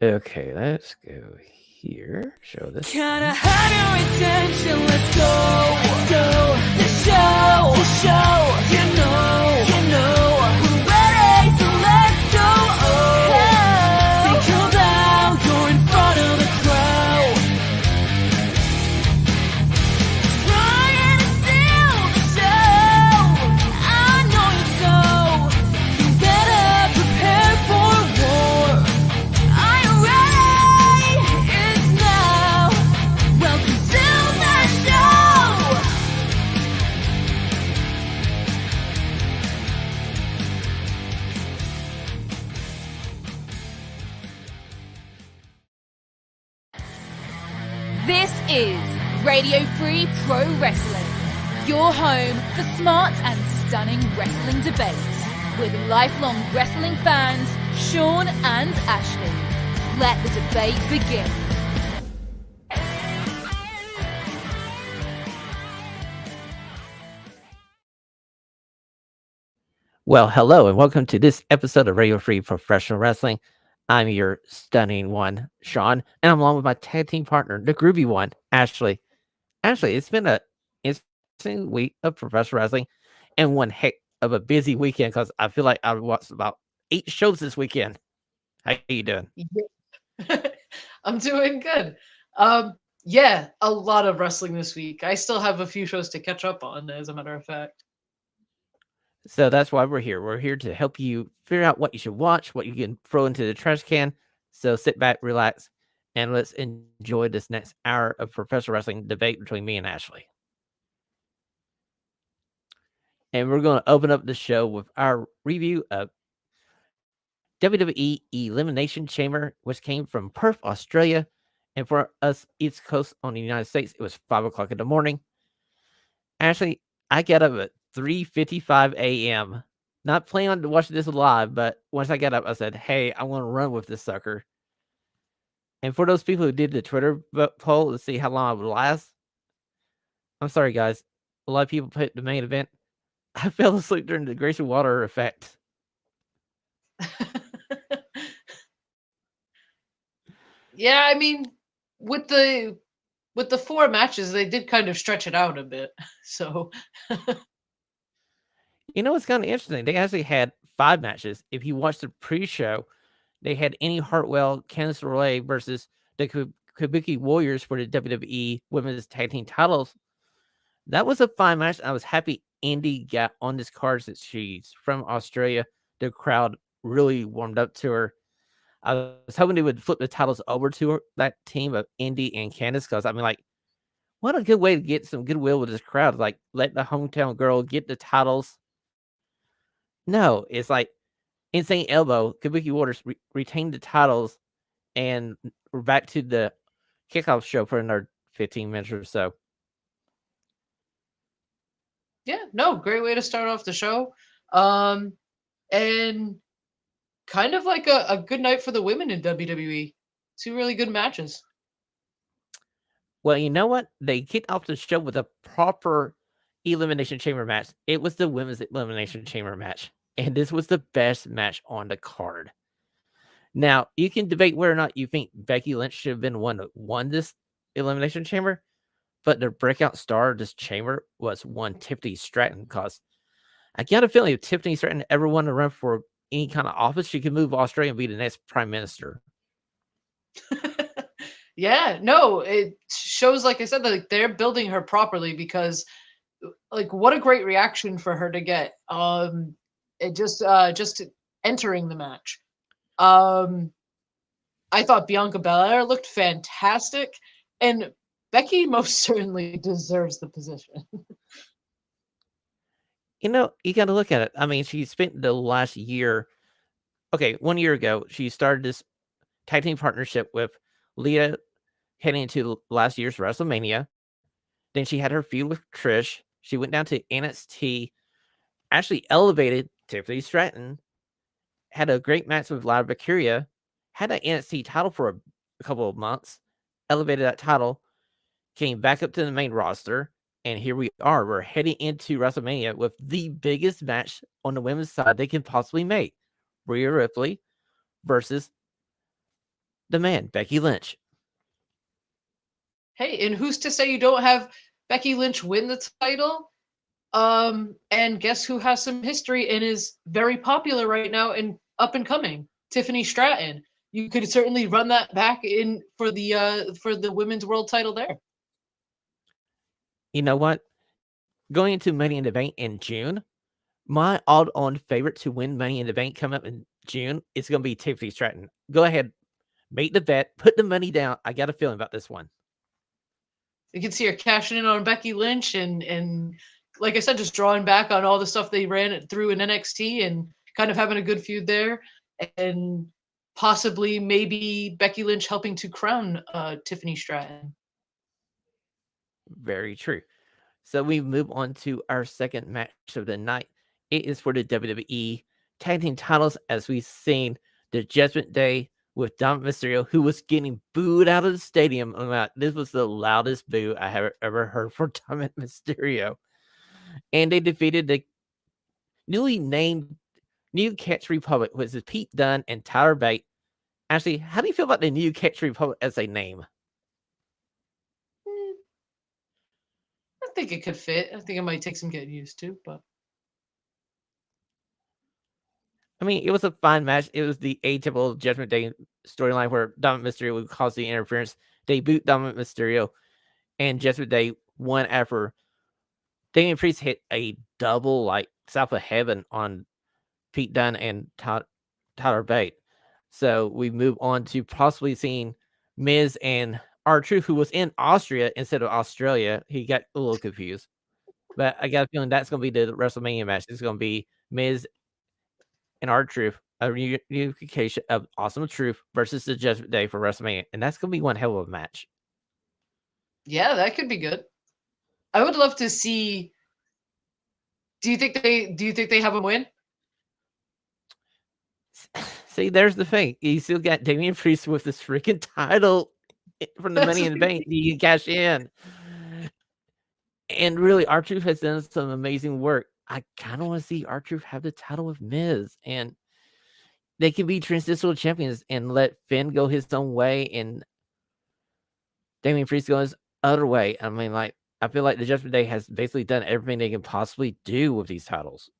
Okay, let's go here. Show this. Kinda had your attention, let's go. Let's go. The show, you know, we're ready, so let's go. Oh, think about you're in front of the crowd, trying to steal the show. I know you so, you better prepare for war. Are you ready? It's now. Welcome to the show. This is Radio Free Pro Wrestling, your home for smart and stunning wrestling debate with lifelong wrestling fans Shawn and Ashlee. Let the debate begin. Well, hello and welcome to this episode of Radio Free Professional Wrestling. I'm your stunning one, Shawn, and I'm along with my tag team partner, the groovy one, Ashlee. Ashlee, it's been a interesting week of professional wrestling and one heck of a busy weekend because I feel like I watched about 8 shows this weekend. How you doing? I'm doing good. Yeah, a lot of wrestling this week. I still have a few shows to catch up on, as a matter of fact. So that's why we're here. We're here to help you figure out what you should watch, what you can throw into the trash can. So sit back, relax, and let's enjoy this next hour of professional wrestling debate between me and Ashlee. And we're going to open up the show with our review of WWE Elimination Chamber, which came from Perth, Australia. And for us East Coast on the United States, it was 5 o'clock in the morning. Ashlee, I got up at 3:55 a.m. Not planning on to watch this live, but once I got up, I said, hey, I want to run with this sucker. And for those people who did the Twitter poll to see how long I would last, I'm sorry, guys. A lot of people picked the main event. I fell asleep during the Grayson Waller effect. Yeah, I mean, with the 4 matches, they did kind of stretch it out a bit. So You know, it's kind of interesting. They actually had 5 matches. If you watch the pre-show, they had Annie Hartwell, Candice LeRae versus the Kabuki Warriors for the WWE Women's Tag Team titles. That was a fine match. I was happy Andy got on this card since she's from Australia. The crowd really warmed up to her. I was hoping they would flip the titles over to her, that team of Indy and Candice, because I mean, like, what a good way to get some goodwill with this crowd. Like, let the hometown girl get the titles. No, it's like Insane Elbow, Kabuki Waters retained the titles, and we're back to the kickoff show for another 15 minutes or so. yeah, no, great way to start off the show. And kind of like a good night for the women in WWE. 2 really good matches. Well, you know what? They kicked off the show with a proper Elimination Chamber match. It was the Women's Elimination Chamber match. And this was the best match on the card. Now, you can debate whether or not you think Becky Lynch should have been one that won this Elimination Chamber. But the breakout star of this chamber was one Tiffany Stratton. Because I got a feeling if Tiffany Stratton ever wanted to run for any kind of office, she could move to Australia and be the next prime minister. Yeah, no, it shows, like I said, that like, they're building her properly because, like, what a great reaction for her to get. It just entering the match. I thought Bianca Belair looked fantastic, and Becky most certainly deserves the position. You know, you got to look at it. I mean, she spent the last year. Okay, 1 year ago, she started this tag team partnership with Lita heading into last year's WrestleMania. Then she had her feud with Trish. She went down to NXT, actually elevated Tiffany Stratton, had a great match with Lara Valkyria, had an NXT title for a couple of months, elevated that title, came back up to the main roster, and here we are. We're heading into WrestleMania with the biggest match on the women's side they can possibly make. Rhea Ripley versus the man, Becky Lynch. Hey, and who's to say you don't have Becky Lynch win the title? And guess who has some history and is very popular right now and up and coming? Tiffany Stratton. You could certainly run that back in for the women's world title there. You know what? Going into Money in the Bank in June, my odd-on favorite to win Money in the Bank coming up in June is going to be Tiffany Stratton. Go ahead, make the bet, put the money down. I got a feeling about this one. You can see her cashing in on Becky Lynch and like I said, just drawing back on all the stuff they ran through in NXT and kind of having a good feud there, and possibly maybe Becky Lynch helping to crown Tiffany Stratton. Very true. So we move on to our second match of the night. It is for the WWE Tag Team titles, as we've seen the Judgment Day with Dominic Mysterio, who was getting booed out of the stadium. This was the loudest boo I have ever heard for Dominic Mysterio. And they defeated the newly named New Catch Republic, which is Pete Dunne and Tyler Bate. Actually, how do you feel about the New Catch Republic as a name? I think it could fit. I think it might take some getting used to, but I mean, it was a fine match. It was the atypical Judgment Day storyline where Dominic Mysterio would cause the interference. They boot Dominic Mysterio, and Judgment Day won after Damian Priest hit a double, like, South of Heaven on Pete Dunne and Tyler Bate. So we move on to possibly seeing Miz and R-Truth, who was in Austria instead of Australia. He got a little confused. But I got a feeling that's going to be the WrestleMania match. It's going to be Miz and R-Truth, a reunification of Awesome Truth versus the Judgment Day for WrestleMania. And that's going to be one hell of a match. yeah, that could be good. I would love to see. Do you think they have a win? See, there's the thing. You still got Damian Priest with this freaking title from the Money in the Bank. You can cash in. And really, R-Truth has done some amazing work. I kind of want to see R-Truth have the title with Miz. And they can be transitional champions and let Finn go his own way and Damian Priest go his other way. I mean, like, I feel like the Judgment Day has basically done everything they can possibly do with these titles.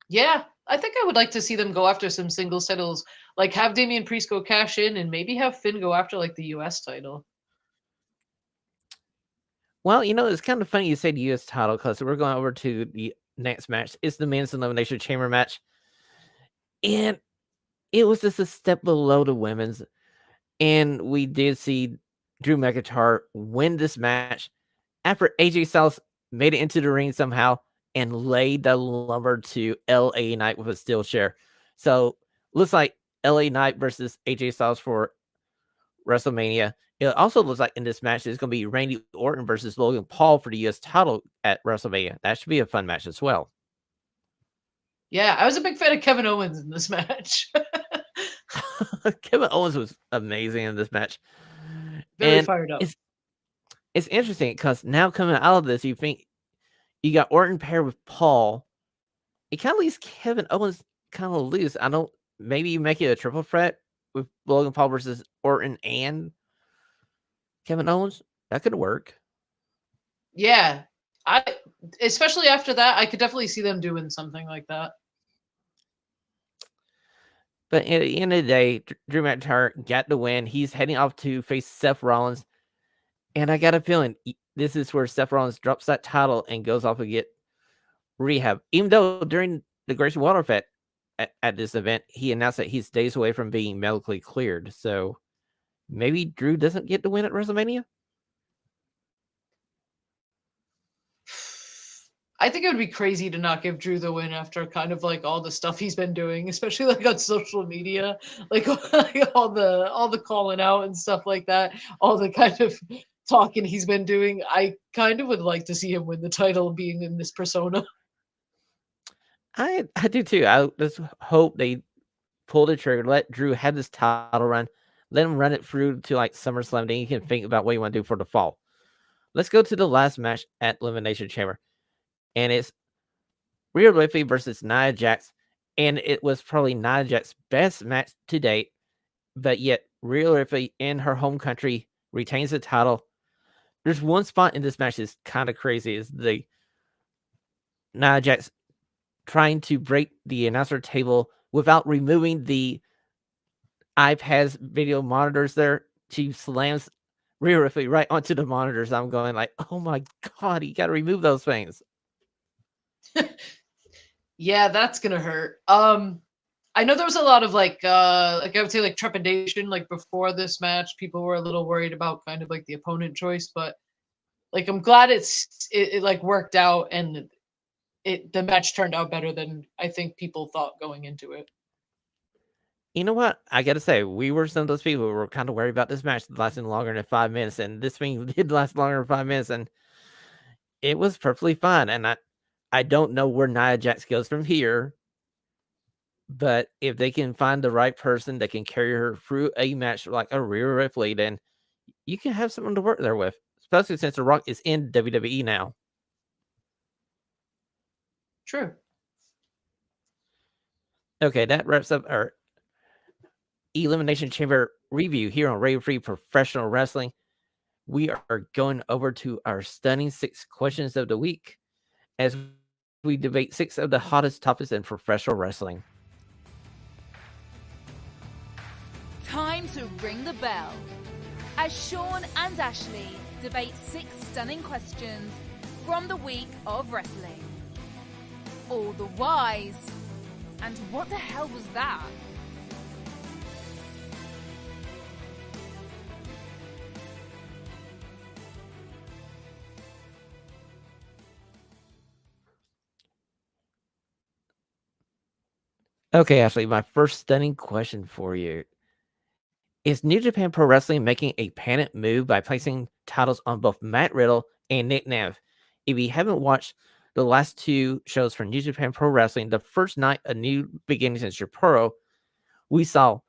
Yeah, I think I would like to see them go after some singles titles, like have Damian Priest go cash in, and maybe have Finn go after like the U.S. title. Well, it's kind of funny you say the U.S. title because we're going over to the next match. It's the Men's Elimination Chamber match. And it was just a step below the women's. And we did see Drew McIntyre win this match after AJ Styles made it into the ring somehow and laid the lumber to LA Knight with a steel chair. So looks like LA Knight versus AJ Styles for WrestleMania. It also looks like in this match it's going to be Randy Orton versus Logan Paul for the U.S. title at WrestleMania. That should be a fun match as well. Yeah, I was a big fan of Kevin Owens in this match. Kevin Owens was amazing in this match. Very fired up. It's interesting because now coming out of this, you think you got Orton paired with Paul. It kind of leaves Kevin Owens kind of loose. Maybe you make it a triple threat with Logan Paul versus Orton and Kevin Owens. That could work. Yeah, especially after that, I could definitely see them doing something like that. But at the end of the day, Drew McIntyre got the win. He's heading off to face Seth Rollins. And I got a feeling this is where Seth Rollins drops that title and goes off and get rehab. Even though during the Grayson Waller Fest at this event, he announced that he's days away from being medically cleared. So maybe Drew doesn't get the win at WrestleMania? I think it would be crazy to not give Drew the win after kind of like all the stuff he's been doing, especially like on social media, like all the calling out and stuff like that, all the kind of talking he's been doing. I kind of would like to see him win the title being in this persona. I do too. I just hope they pull the trigger, let Drew have this title run, let him run it through to like SummerSlam, then you can think about what you want to do for the fall. Let's go to the last match at Elimination Chamber. And it's Rhea Ripley versus Nia Jax. And it was probably Nia Jax's best match to date. but yet Rhea Ripley in her home country retains the title. There's one spot in this match that's kind of crazy. Is the Nia Jax trying to break the announcer table without removing the iPad's video monitors there. She slams Rhea Ripley right onto the monitors. I'm going like, oh my God, you got to remove those things. Yeah, that's gonna hurt. I know there was a lot of like I would say like trepidation like before this match. People were a little worried about kind of like the opponent choice, but like I'm glad it like worked out and the match turned out better than I think people thought going into it. You know what? I got to say, we were some of those people who were kind of worried about this match lasting longer than 5 minutes, and this thing did last longer than 5 minutes, and it was perfectly fine. And I don't know where Nia Jax goes from here, but if they can find the right person that can carry her through a match like a Rhea Ripley, then you can have someone to work there with, especially since The Rock is in WWE now. True. Okay, that wraps up our Elimination Chamber review here on Radio Free Professional Wrestling. We are going over to our stunning 6 questions of the week as we debate 6 of the hottest topics in professional wrestling. Time to ring the bell as Shawn and Ashlee debate 6 stunning questions from the week of wrestling. All the whys. And what the hell was that? Okay, Ashley, my first stunning question for you. Is New Japan Pro Wrestling making a panic move by placing titles on both Matt Riddle and Nick Nev? If you haven't watched the last 2 shows for New Japan Pro Wrestling, the first night of New Beginnings in Sapporo, we saw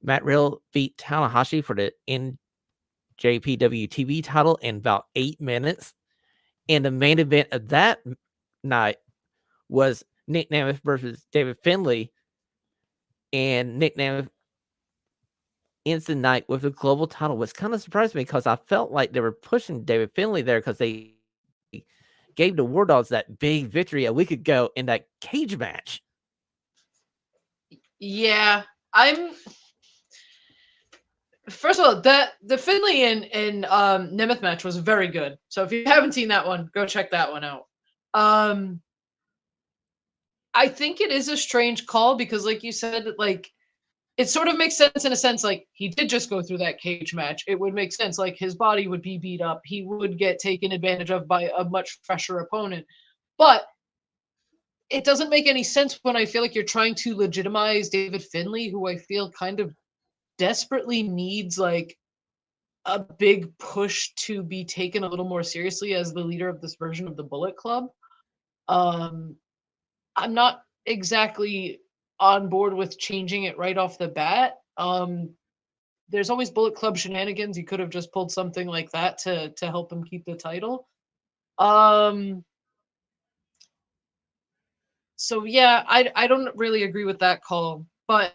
Matt Riddle beat Tanahashi for the NJPW TV title in about 8 minutes. And the main event of that night was Nick Nemeth versus David Finlay. And Nick Nemeth ends the night with a global title, which kind of surprised me because I felt like they were pushing David Finlay there because they gave the War Dogs that big victory a week ago in that cage match. Yeah, first of all, the Finlay and Nemeth match was very good. So if you haven't seen that one, go check that one out. I think it is a strange call because, like you said, like it sort of makes sense in a sense. Like he did just go through that cage match. It would make sense. Like his body would be beat up. He would get taken advantage of by a much fresher opponent. But it doesn't make any sense when I feel like you're trying to legitimize David Finlay, who I feel kind of desperately needs like a big push to be taken a little more seriously as the leader of this version of the Bullet Club. I'm not exactly on board with changing it right off the bat. There's always Bullet Club shenanigans. You could have just pulled something like that to help him keep the title. So yeah, I don't really agree with that call. But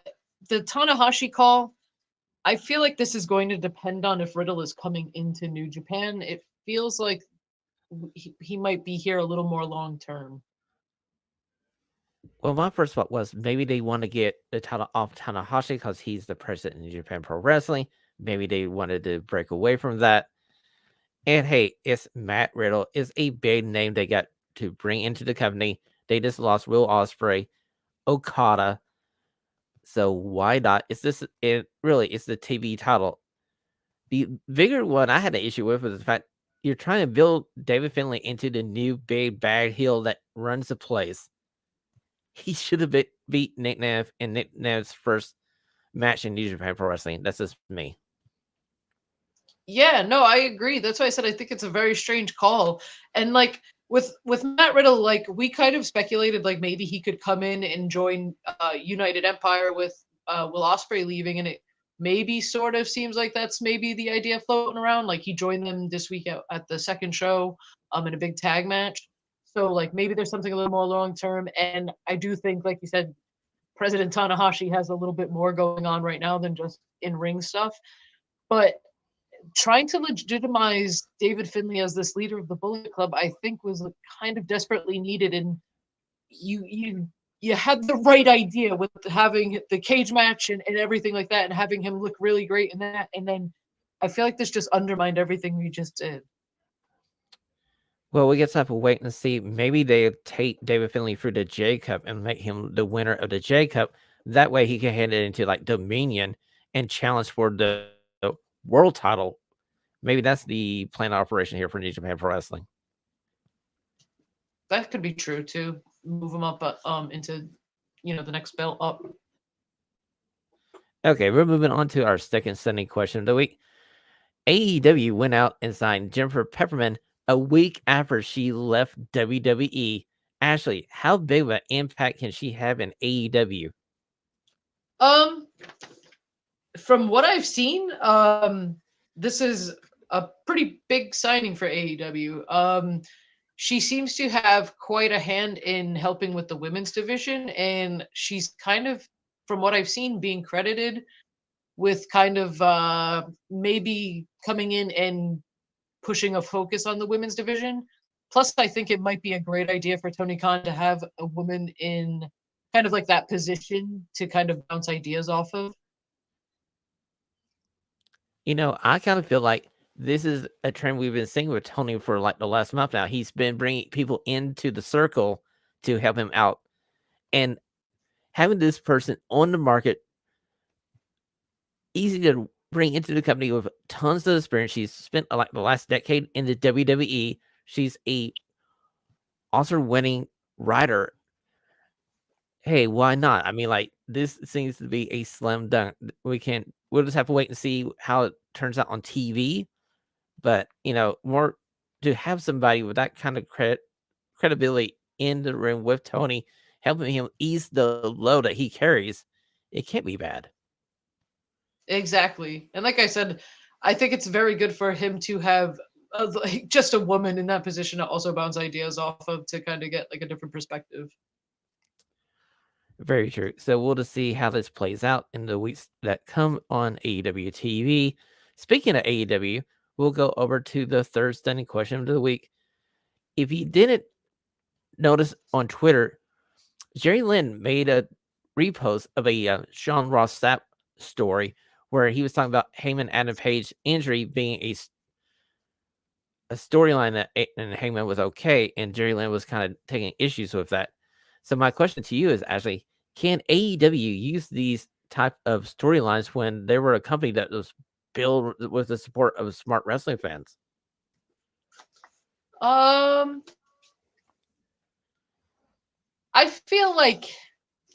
the Tanahashi call, I feel like this is going to depend on if Riddle is coming into New Japan. It feels like he might be here a little more long term. Well, my first thought was maybe they want to get the title off Tanahashi because he's the president of New Japan Pro Wrestling. Maybe they wanted to break away from that. And hey, it's Matt Riddle. It's a big name they got to bring into the company. They just lost Will Ospreay, Okada. So why not? It's the TV title. The bigger one I had an issue with was the fact you're trying to build David Finlay into the new big bad heel that runs the place. He should have beat Nick Nev in Nick Nev's first match in New Japan Pro Wrestling. That's just me. Yeah, no, I agree. That's why I said I think it's a very strange call. And like with Matt Riddle, like we kind of speculated like maybe he could come in and join United Empire with Will Ospreay leaving, and it maybe sort of seems like that's maybe the idea floating around. Like he joined them this week at the second show in a big tag match. So like maybe there's something a little more long term. And I do think, like you said, President Tanahashi has a little bit more going on right now than just in-ring stuff. But trying to legitimize David Finlay as this leader of the Bullet Club, I think, was kind of desperately needed. And you had the right idea with having the cage match and everything like that, and having him look really great in that. And then I feel like this just undermined everything we just did. Well, we guess I have to wait and see. Maybe they take David Finlay through the J Cup and make him the winner of the J Cup. That way he can hand it into like Dominion and challenge for the world title. Maybe that's the plan of operation here for New Japan Pro Wrestling. That could be true too. Move him up into the next belt up. Okay, we're moving on to our second Sunday question of the week. AEW went out and signed Jennifer Pepperman a week after she left WWE. Ashley, how big of an impact can she have in AEW? From what I've seen, this is a pretty big signing for AEW. She seems to have quite a hand in helping with the women's division, and she's kind of, from what I've seen, being credited with kind of maybe coming in and pushing a focus on the women's division. Plus, I think it might be a great idea for Tony Khan to have a woman in kind of like that position to kind of bounce ideas off of. I kind of feel like this is a trend we've been seeing with Tony for like the last month now. He's been bringing people into the circle to help him out. And having this person on the market, easy to bring into the company with tons of experience. She's spent like the last decade in the WWE. She's a Oscar-winning writer. Hey, why not? I mean, like, this seems to be a slam dunk. We'll just have to wait and see how it turns out on TV. But, more to have somebody with that kind of credibility in the room with Tony, helping him ease the load that he carries, it can't be bad. Exactly. And like I said, I think it's very good for him to have just a woman in that position to also bounce ideas off of, to kind of get like a different perspective. Very true. So we'll just see how this plays out in the weeks that come on AEW TV. Speaking of AEW, we'll go over to the third stunning question of the week. If you didn't notice on Twitter, Jerry Lynn made a repost of a Sean Ross Sapp story where he was talking about Heyman Adam Page injury being a storyline that and Heyman was okay, and Jerry Lynn was kind of taking issues with that. So my question to you is, Ashley, can AEW use these type of storylines when they were a company that was built with the support of smart wrestling fans? I feel like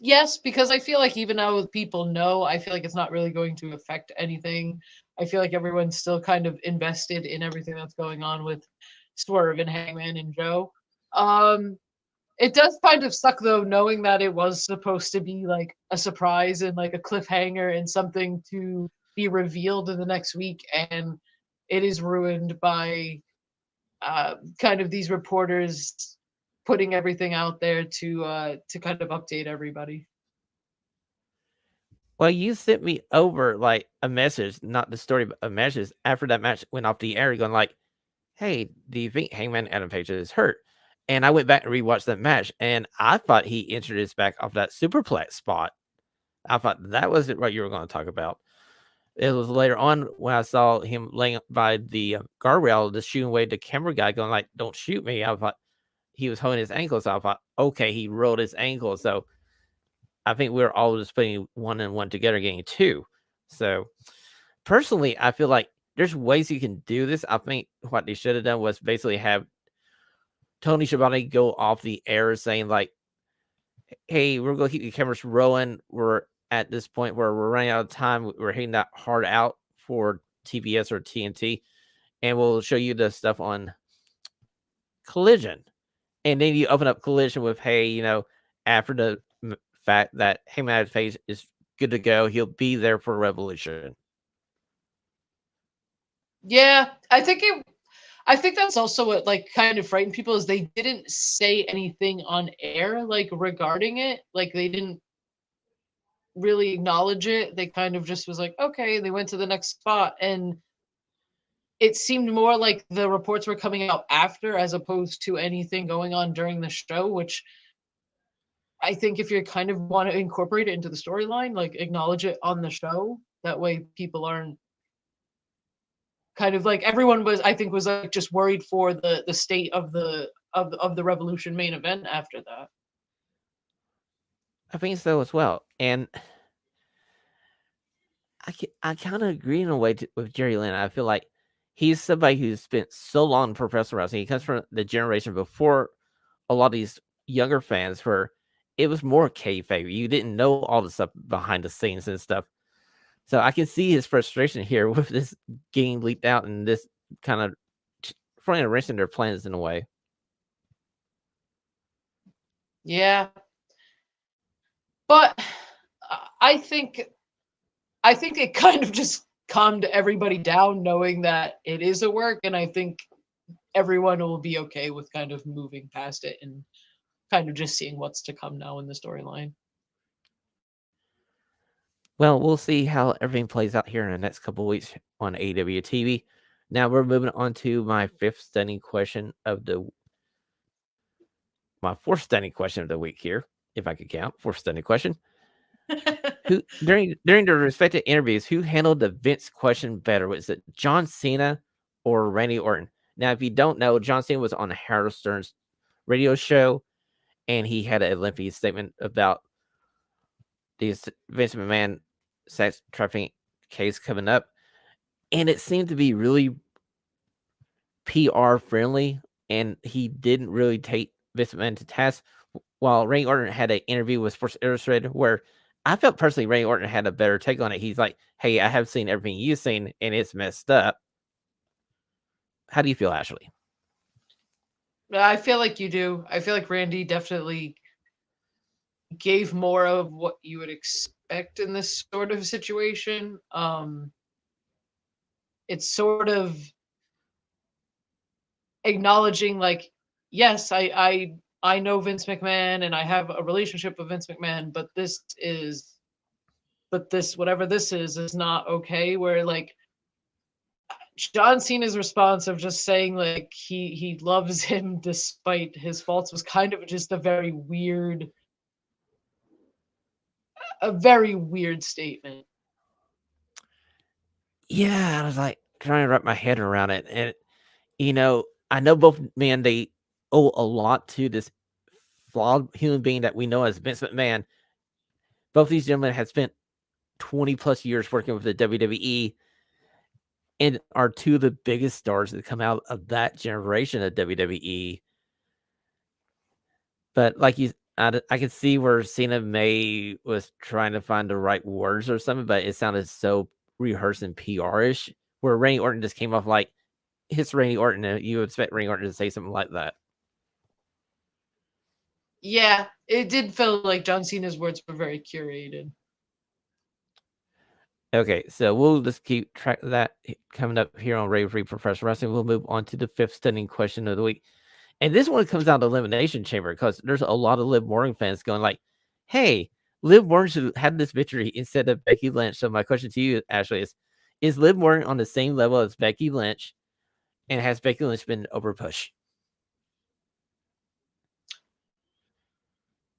yes, because I feel like even now people know, I feel like it's not really going to affect anything. I feel like everyone's still kind of invested in everything that's going on with Swerve and Hangman and Joe. It does kind of suck though, knowing that it was supposed to be like a surprise and like a cliffhanger and something to be revealed in the next week, and it is ruined by kind of these reporters putting everything out there to kind of update everybody. Well, you sent me over like a message, not the story, but a message after that match went off the air, going like, "Hey, do you think Hangman Adam Page is hurt?" And I went back and rewatched that match, and I thought he entered his back off that superplex spot. I thought that was what you were going to talk about. It was later on when I saw him laying by the guardrail, the shooting away the camera guy, going like, "Don't shoot me." I thought he was holding his ankle, so I thought, okay, he rolled his ankle. So I think we were all just putting one and one together, getting two. So personally, I feel like there's ways you can do this. I think what they should have done was basically have Tony Schiavone go off the air saying like, "Hey, we're going to keep the cameras rolling. We're at this point where we're running out of time. We're hitting that hard out for TBS or TNT, and we'll show you the stuff on Collision." And then you open up Collision with, "Hey, after the fact that Heyman Adam Page is good to go, he'll be there for Revolution." Yeah, I think that's also what like kind of frightened people, is they didn't say anything on air like regarding it. Like they didn't really acknowledge it. They kind of just was like, okay, they went to the next spot. And it seemed more like the reports were coming out after as opposed to anything going on during the show, which I think if you kind of want to incorporate it into the storyline, like acknowledge it on the show, that way people aren't kind of like everyone was, I think, was like just worried for the state of the Revolution main event after that. I think so as well. And I kind of agree in a way with Jerry Lynn. I feel like he's somebody who's spent so long in professional wrestling. He comes from the generation before a lot of these younger fans where it was more kayfabe. You didn't know all the stuff behind the scenes and stuff. So I can see his frustration here with this getting leaked out and this kind of throwing a wrench in their plans in a way. Yeah, but I think it kind of just calmed everybody down knowing that it is a work, and I think everyone will be okay with kind of moving past it and kind of just seeing what's to come now in the storyline. Well, we'll see how everything plays out here in the next couple of weeks on AEW TV. Now we're moving on to my fourth stunning question of the week here, if I could count. Fourth stunning question. Who during their respective interviews, who handled the Vince question better? Was it John Cena or Randy Orton? Now, if you don't know, John Cena was on Howard Stern's radio show, and he had a lengthy statement about this Vince McMahon sex trafficking case coming up, and it seemed to be really PR friendly, and he didn't really take Vince McMahon to task. While Randy Orton had an interview with Sports Illustrated where I felt personally Randy Orton had a better take on it. He's like, "Hey, I have seen everything you've seen, and it's messed up." How do you feel, Ashley? I feel like you do. I feel like Randy definitely gave more of what you would expect in this sort of situation. It's sort of acknowledging like, yes, I know Vince McMahon and I have a relationship with Vince McMahon, but this whatever this is not okay. Where like John Cena's response of just saying like he loves him despite his faults was kind of just a very weird statement. Yeah, I was like trying to wrap my head around it, and I know both men they owe a lot to this flawed human being that we know as Vince McMahon. Both these gentlemen have spent 20 plus years working with the WWE and are two of the biggest stars that come out of that generation of WWE. But like I could see where Cena May was trying to find the right words or something, but it sounded so rehearsed and PR-ish, where Randy Orton just came off like it's Randy Orton, and you would expect Randy Orton to say something like that. Yeah, it did feel like John Cena's words were very curated. Okay, so we'll just keep track of that coming up here on Rave Free Professional Wrestling. We'll move on to the fifth stunning question of the week. And this one comes out of Elimination Chamber because there's a lot of Liv Morgan fans going like, hey, Liv Morgan should have had this victory instead of Becky Lynch. So my question to you, Ashley, is Liv Morgan on the same level as Becky Lynch? And has Becky Lynch been overpushed?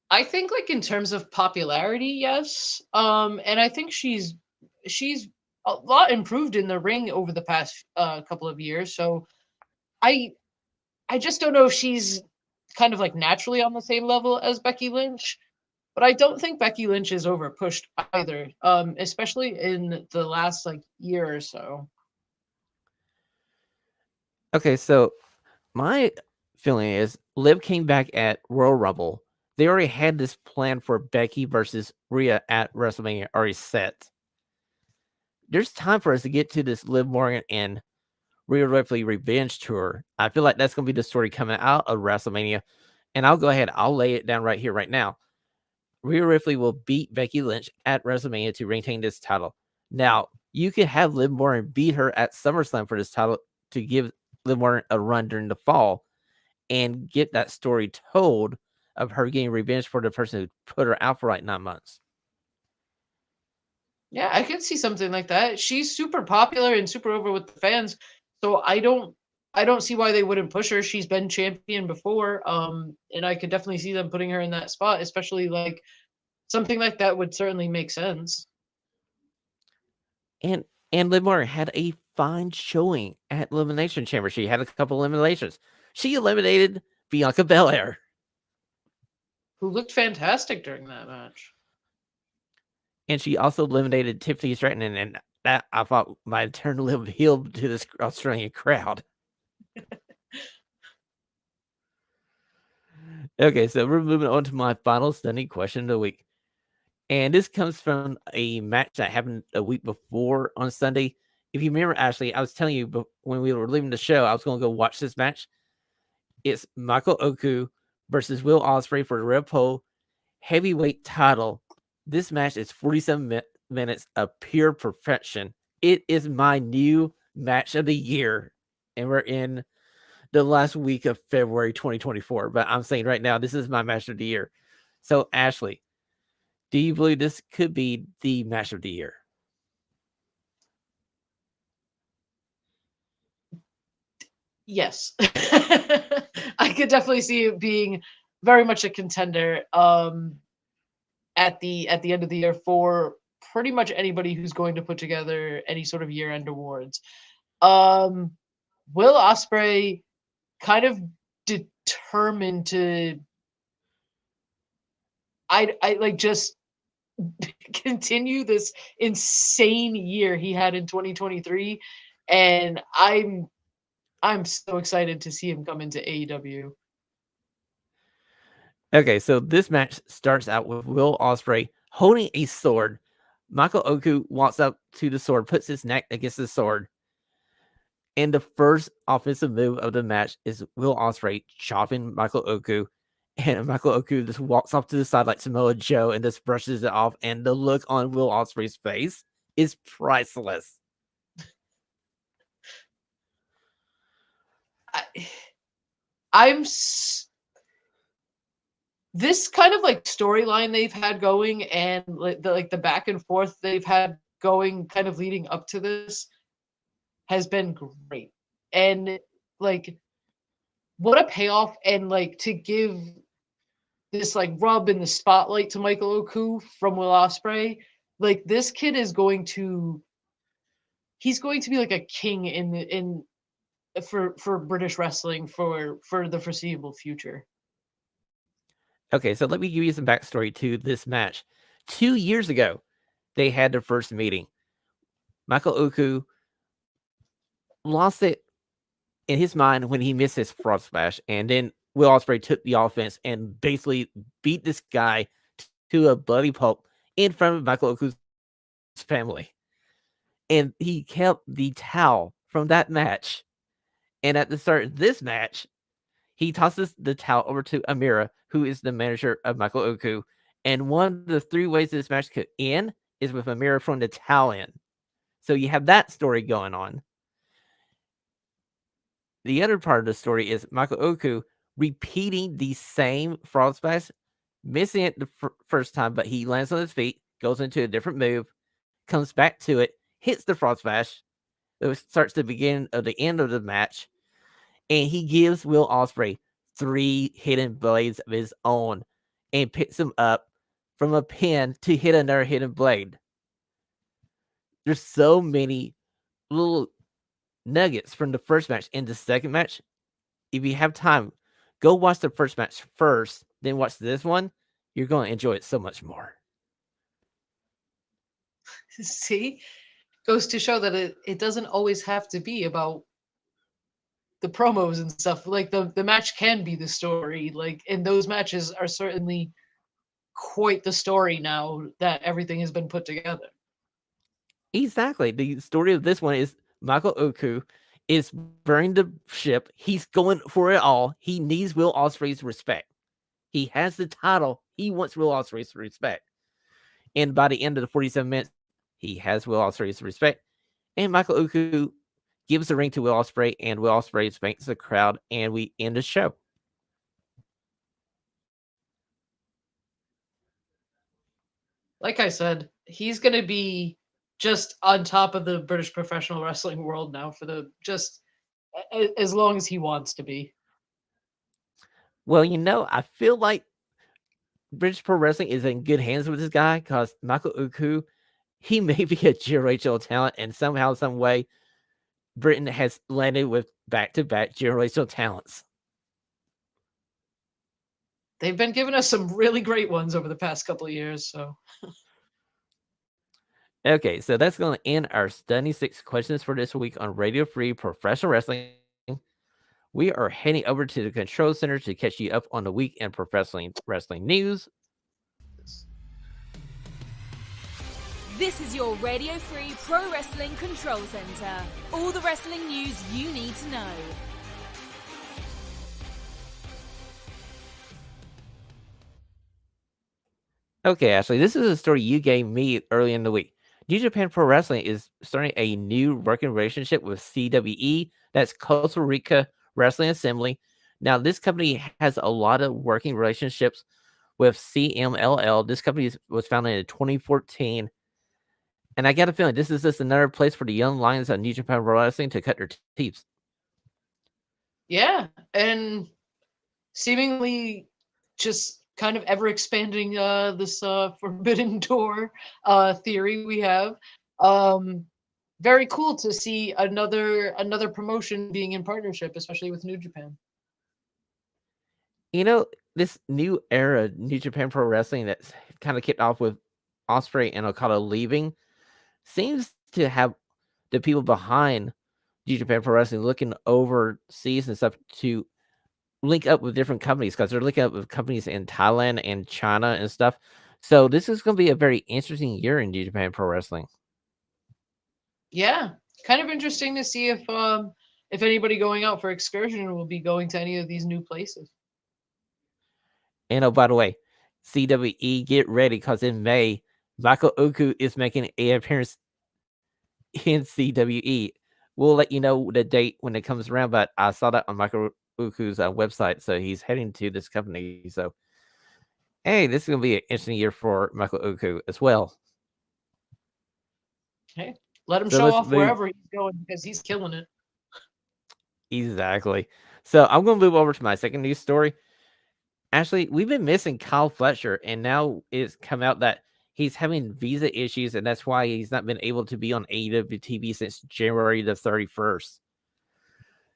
I think like in terms of popularity, yes. And I think she's a lot improved in the ring over the past couple of years. So I just don't know if she's kind of like naturally on the same level as Becky Lynch, but I don't think Becky Lynch is over pushed either, especially in the last like year or so. Okay, so my feeling is Liv came back at Royal Rumble. They already had this plan for Becky versus Rhea at WrestleMania already set. There's time for us to get to this Liv Morgan and Rhea Ripley revenge tour. I feel like that's going to be the story coming out of WrestleMania. And I'll go ahead. I'll lay it down right here, right now. Rhea Ripley will beat Becky Lynch at WrestleMania to retain this title. Now, you could have Liv Morgan beat her at SummerSlam for this title to give Liv Morgan a run during the fall and get that story told of her getting revenge for the person who put her out for like 9 months. Yeah, I could see something like that. She's super popular and super over with the fans, so I don't see why they wouldn't push her. She's been champion before, and I could definitely see them putting her in that spot, especially like something like that would certainly make sense. And Liv Morgan had a fine showing at Elimination Chamber. She had a couple eliminations. She eliminated Bianca Belair. Who looked fantastic during that match. And she also eliminated Tiffany Stratton, and that I thought might turn a little heel to this Australian crowd. Okay, so we're moving on to my final stunning question of the week. And this comes from a match that happened a week before on Sunday. If you remember, Ashley, I was telling you when we were leaving the show, I was going to go watch this match. It's Michael Oku versus Will Ospreay for the Red Pole heavyweight title. This match is 47 minutes of pure perfection. It is my new match of the year, and we're in the last week of February 2024. But I'm saying right now, this is my match of the year. So, Ashley, do you believe this could be the match of the year? Yes. I could definitely see it being very much a contender at the end of the year for pretty much anybody who's going to put together any sort of year-end awards. Um Will Ospreay kind of determined to I like just continue this insane year he had in 2023, and I'm so excited to see him come into AEW. Okay, so this match starts out with Will Ospreay holding a sword. Michael Oku walks up to the sword, puts his neck against the sword. And the first offensive move of the match is Will Ospreay chopping Michael Oku. And Michael Oku just walks off to the side like Samoa Joe and just brushes it off. And the look on Will Ospreay's face is priceless. I'm this kind of like storyline they've had going and like the back and forth they've had going kind of leading up to this has been great. And like what a payoff, and like to give this like rub in the spotlight to Michael Oku from Will Ospreay. Like this kid is going to he's going to be like a king in for British wrestling for the foreseeable future. Okay, so let me give you some backstory to this match. 2 years ago, they had their first meeting. Michael Oku lost it in his mind when he missed his frog splash, and then Will Ospreay took the offense and basically beat this guy to a bloody pulp in front of Michael Oku's family. And he kept the towel from that match. And at the start of this match, he tosses the towel over to Amira, who is the manager of Michael Oku. And one of the 3 ways this match could end is with Amira throwing the towel in. So you have that story going on. The other part of the story is Michael Oku repeating the same frog splash, missing it the first time, but he lands on his feet, goes into a different move, comes back to it, hits the frog splash. It starts the beginning of the end of the match, and he gives Will Ospreay 3 hidden blades of his own and picks him up from a pin to hit another hidden blade. There's so many little nuggets from the first match and the second match. If you have time, go watch the first match first, then watch this one. You're going to enjoy it so much more. See, goes to show that it doesn't always have to be about the promos and stuff. Like the match can be the story. Like, and those matches are certainly quite the story now that everything has been put together. Exactly. The story of this one is Michael Oku is burning the ship. He's going for it all. He needs Will Ospreay's respect. He has the title. He wants Will Ospreay's respect. And by the end of the 47 minutes, he has Will Ospreay's respect. And Michael Oku gives the ring to Will Ospreay, and Will Ospreay spanks the crowd, and we end the show. Like I said, he's going to be just on top of the British professional wrestling world now for the just as long as he wants to be. Well, I feel like British Pro Wrestling is in good hands with this guy because Michael Uku, he may be a generational talent, and somehow, some way, Britain has landed with back-to-back generational talents. They've been giving us some really great ones over the past couple of years, so. Okay, so that's going to end our Stunning 6 questions for this week on Radio Free Professional Wrestling. We are heading over to the Control Center to catch you up on the week in professional wrestling news. This is your Radio Free Pro Wrestling Control Center. All the wrestling news you need to know. Okay, Ashley, this is a story you gave me early in the week. New Japan Pro Wrestling is starting a new working relationship with CWE, that's Costa Rica Wrestling Assembly. Now, this company has a lot of working relationships with CMLL. This company was founded in 2014. And I got a feeling this is just another place for the young lions of New Japan Pro Wrestling to cut their teeth. Yeah, and seemingly just kind of ever expanding this forbidden door theory we have. Very cool to see another promotion being in partnership, especially with New Japan. This new era of New Japan Pro Wrestling that's kind of kicked off with Ospreay and Okada leaving seems to have the people behind New Japan Pro Wrestling looking overseas and stuff to link up with different companies because they're linking up with companies in Thailand and China and stuff. So this is going to be a very interesting year in New Japan Pro Wrestling. Yeah, kind of interesting to see if anybody going out for excursion will be going to any of these new places. And oh, by the way, CWE, get ready because in May, Michael Uku is making an appearance in CWE. We'll let you know the date when it comes around, but I saw that on Michael Uku's website, so he's heading to this company. So, hey, this is going to be an interesting year for Michael Uku as well. Hey, let him show off wherever he's going because he's killing it. Exactly. So I'm going to move over to my second news story. Actually, we've been missing Kyle Fletcher, and now it's come out that he's having visa issues, and that's why he's not been able to be on AEW TV since January the 31st.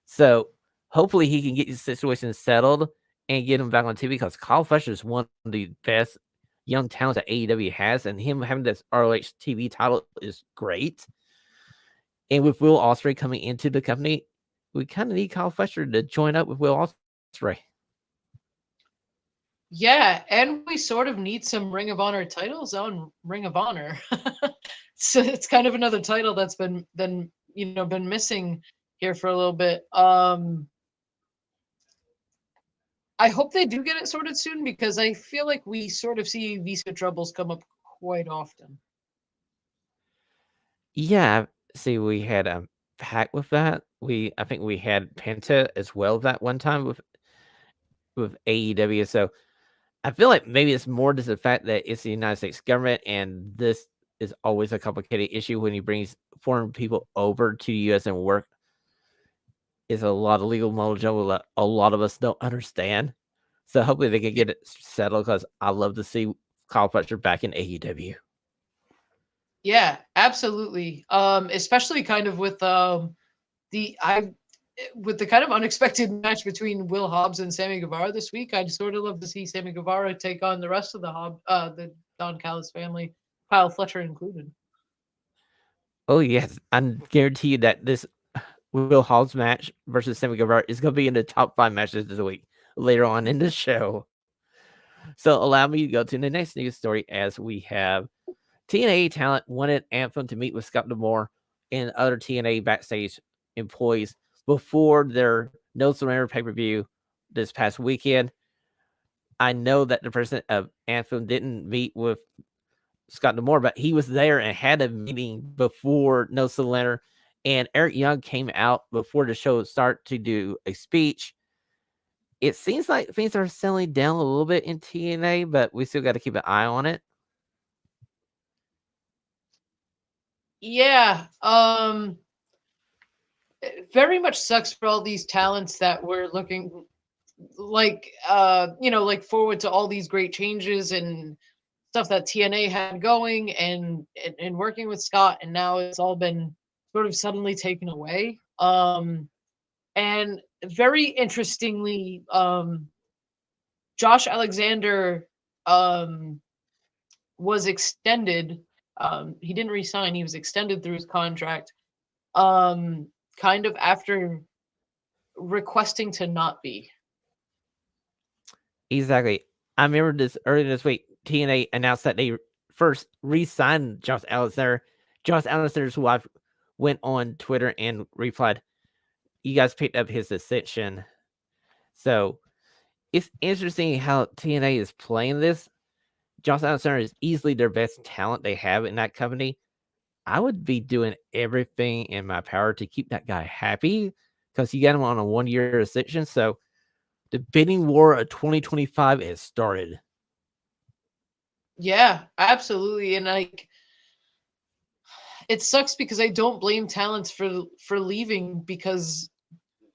So hopefully he can get his situation settled and get him back on TV because Kyle Fletcher is one of the best young talents that AEW has, and him having this ROH TV title is great. And with Will Ospreay coming into the company, we kind of need Kyle Fletcher to join up with Will Ospreay. Yeah, and we sort of need some Ring of Honor titles on Ring of Honor. So it's kind of another title that's been missing here for a little bit. I hope they do get it sorted soon because I feel like we sort of see visa troubles come up quite often. Yeah, see, we had a pack with that. I think we had Penta as well that one time with AEW. So I feel like maybe it's more just the fact that it's the United States government, and this is always a complicated issue when he brings foreign people over to the U.S. and work. Is a lot of legal mojo that a lot of us don't understand. So hopefully they can get it settled because I love to see Kyle Fletcher back in AEW. Yeah, absolutely. Especially kind of with the kind of unexpected match between Will Hobbs and Sammy Guevara this week. I'd sort of love to see Sammy Guevara take on the rest of the Don Callis family, Kyle Fletcher included. Oh yes, I guarantee you that this Will Hobbs match versus Sammy Guevara is going to be in the top 5 matches this week later on in the show. So allow me to go to the next news story as we have TNA talent wanted Anthem to meet with Scott D'Amore and other TNA backstage employees before their No Surrender pay-per-view this past weekend. I know that the president of Anthem didn't meet with Scott D'Amore, but he was there and had a meeting before No Surrender. And Eric Young came out before the show started to do a speech. It seems like things are settling down a little bit in TNA, but we still got to keep an eye on it. Yeah. Very much sucks for all these talents that were looking like like forward to all these great changes and stuff that TNA had going and working with Scott, and now it's all been sort of suddenly taken away. And very interestingly, Josh Alexander um was extended. He didn't resign, he was extended through his contract, um kind of after requesting to not be. Exactly. I remember this earlier this week. TNA announced that they first re-signed Josh Alexander. Josh Alexander's wife went on Twitter and replied, "You guys picked up his ascension." So it's interesting how TNA is playing this. Josh Alexander is easily their best talent they have in that company. I would be doing everything in my power to keep that guy happy because you got him on a 1-year ascension. So the bidding war of 2025 has started. Yeah, absolutely. And like it sucks because I don't blame talents for leaving, because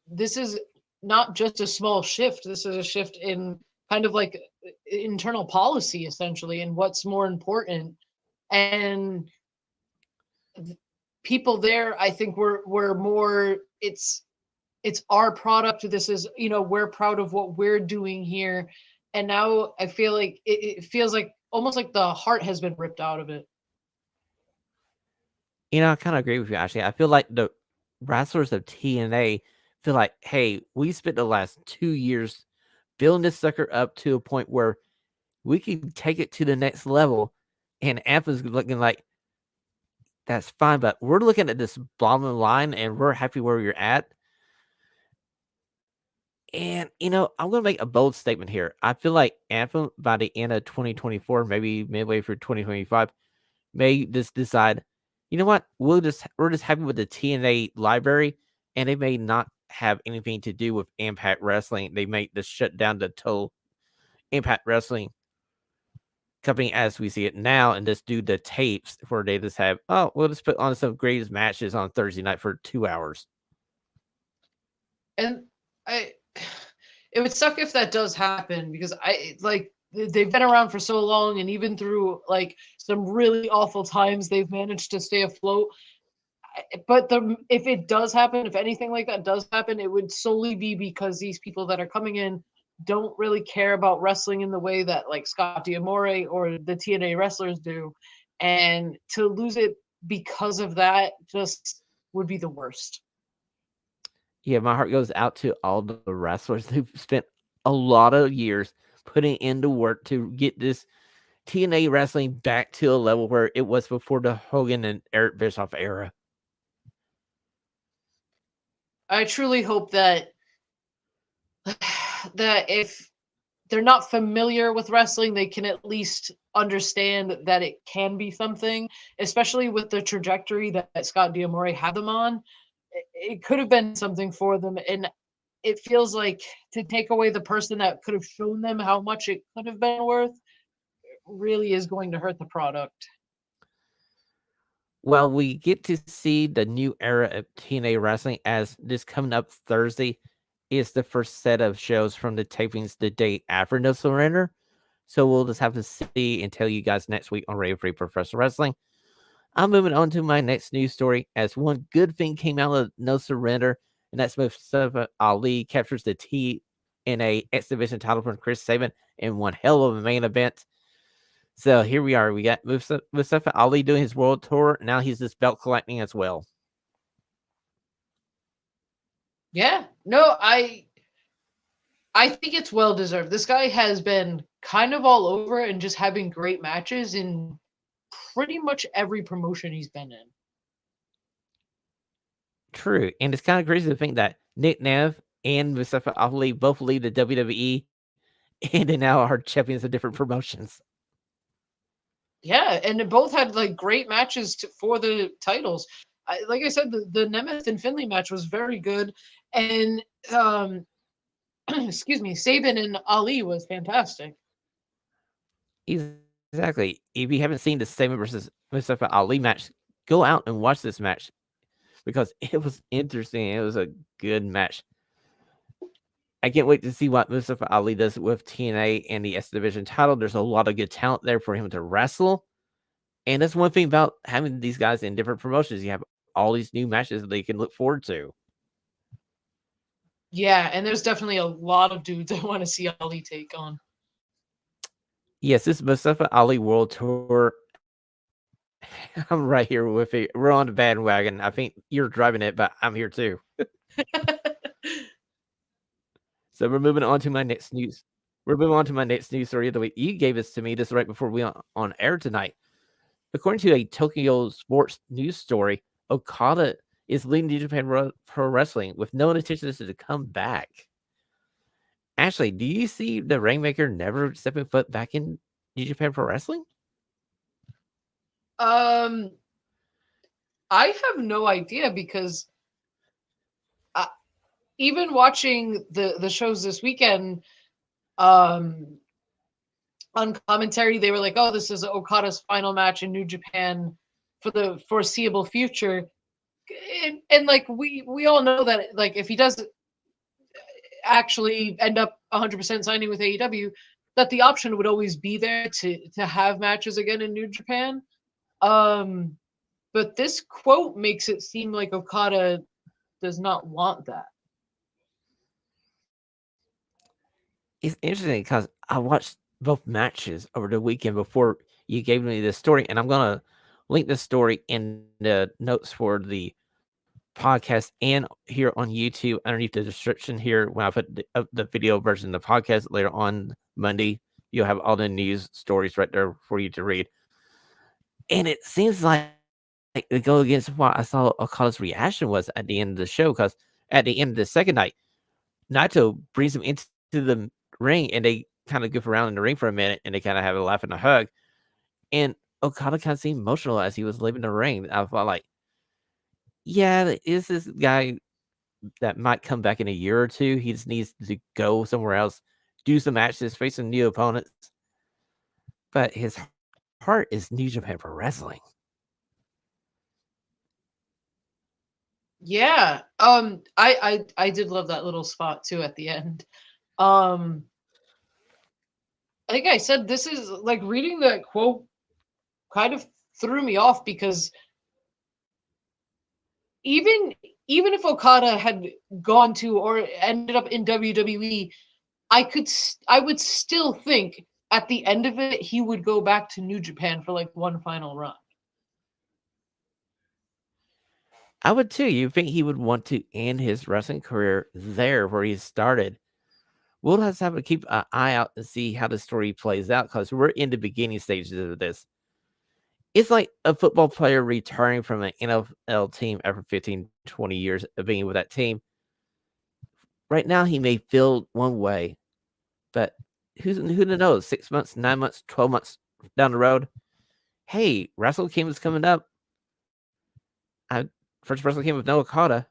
this is not just a small shift. This is a shift in kind of like internal policy essentially, and what's more important. And people there, I think were more, it's our product. This is, we're proud of what we're doing here. And now I feel like it feels like almost like the heart has been ripped out of it. I kind of agree with you, actually. I feel like the wrestlers of TNA feel like, hey, we spent the last 2 years building this sucker up to a point where we can take it to the next level. And Ampa's looking like, that's fine, but we're looking at this bottom line and we're happy where you're at. And, I'm going to make a bold statement here. I feel like Anthem by the end of 2024, maybe midway through 2025, may just decide, you know what, we're just happy with the TNA library, and they may not have anything to do with Impact Wrestling. They may just shut down the total Impact Wrestling company as we see it now and just do the tapes where they just have, oh, we'll just put on some greatest matches on Thursday night for 2 hours. And I it would suck if that does happen, because I like they've been around for so long, and even through like some really awful times they've managed to stay afloat. But if it does happen, if anything like that does happen, it would solely be because these people that are coming in don't really care about wrestling in the way that like Scott D'Amore or the TNA wrestlers do. And to lose it because of that just would be the worst. Yeah, my heart goes out to all the wrestlers who've spent a lot of years putting into work to get this TNA wrestling back to a level where it was before the Hogan and Eric Bischoff era. I truly hope that that if they're not familiar with wrestling, they can at least understand that it can be something, especially with the trajectory that Scott D'Amore had them on. It could have been something for them. And it feels like to take away the person that could have shown them how much it could have been worth really is going to hurt the product. Well, we get to see the new era of TNA wrestling as this coming up Thursday is the first set of shows from the tapings the day after No Surrender. So we'll just have to see and tell you guys next week on Radio Free Professional Wrestling. I'm moving on to my next news story as one good thing came out of No Surrender, and that's Mustafa Ali captures the TNA X Division title from Chris Sabin in one hell of a main event. So here we are. We got Mustafa Ali doing his world tour. Now he's just belt collecting as well. Yeah, no, I think it's well deserved. This guy has been kind of all over and just having great matches in pretty much every promotion he's been in. True. And it's kind of crazy to think that Nick Nev and Mustafa Ali both lead the WWE and they now are champions of different promotions. Yeah, and they both had like great matches for the titles. Like I said, the Nemeth and Finley match was very good, and excuse me, Sabin and Ali was fantastic. Exactly. If you haven't seen the Sabin versus Mustafa Ali match, go out and watch this match because it was interesting. It was a good match. I can't wait to see what Mustafa Ali does with TNA and the S Division title. There's a lot of good talent there for him to wrestle. And that's one thing about having these guys in different promotions. You have all these new matches that they can look forward to. Yeah, and there's definitely a lot of dudes I want to see Ali take on. Yes, this Mustafa Ali World Tour. I'm right here with it. We're on the bandwagon. I think you're driving it, but I'm here too. So we're moving on to my next news. We're moving on to my next news story of the week. You gave this to me this right before we on air tonight. According to a Tokyo Sports news story, Okada is leading New Japan Pro Wrestling with no intention to come back. Ashley, do you see the Rainmaker never stepping foot back in New Japan Pro Wrestling? I have no idea because even watching the shows this weekend, on commentary, they were like, "Oh, this is Okada's final match in New Japan for the foreseeable future," and like we all know that like if he does actually end up 100% signing with AEW, that the option would always be there to have matches again in New Japan. But this quote makes it seem like Okada does not want that. It's interesting because I watched both matches over the weekend before you gave me this story, and I'm gonna link this story in the notes for the podcast and here on YouTube underneath the description here when I put the video version of the podcast later on Monday. You'll have all the news stories right there for you to read. And it seems like it go against what I saw Okada's reaction was at the end of the show, because at the end of the second night, Naito brings him into the ring and they kind of goof around in the ring for a minute and they kind of have a laugh and a hug. And Okada kind of seemed emotional as he was leaving the ring. I felt like, yeah, is this guy that might come back in a year or two? He just needs to go somewhere else, do some matches, face some new opponents. But his heart is New Japan Pro Wrestling. Yeah. I did love that little spot too at the end. I think I said this is like reading that quote kind of threw me off because even if Okada had gone to or ended up in WWE, I would still think at the end of it he would go back to New Japan for like one final run. I would too. You think he would want to end his wrestling career there where he started. We'll have to keep an eye out and see how the story plays out because we're in the beginning stages of this. It's like a football player retiring from an NFL team after 15, 20 years of being with that team. Right now, he may feel one way, but who knows? 6 months, 9 months, 12 months down the road, hey, Wrestle Kingdom's coming up. First Wrestle Kingdom with no Okada.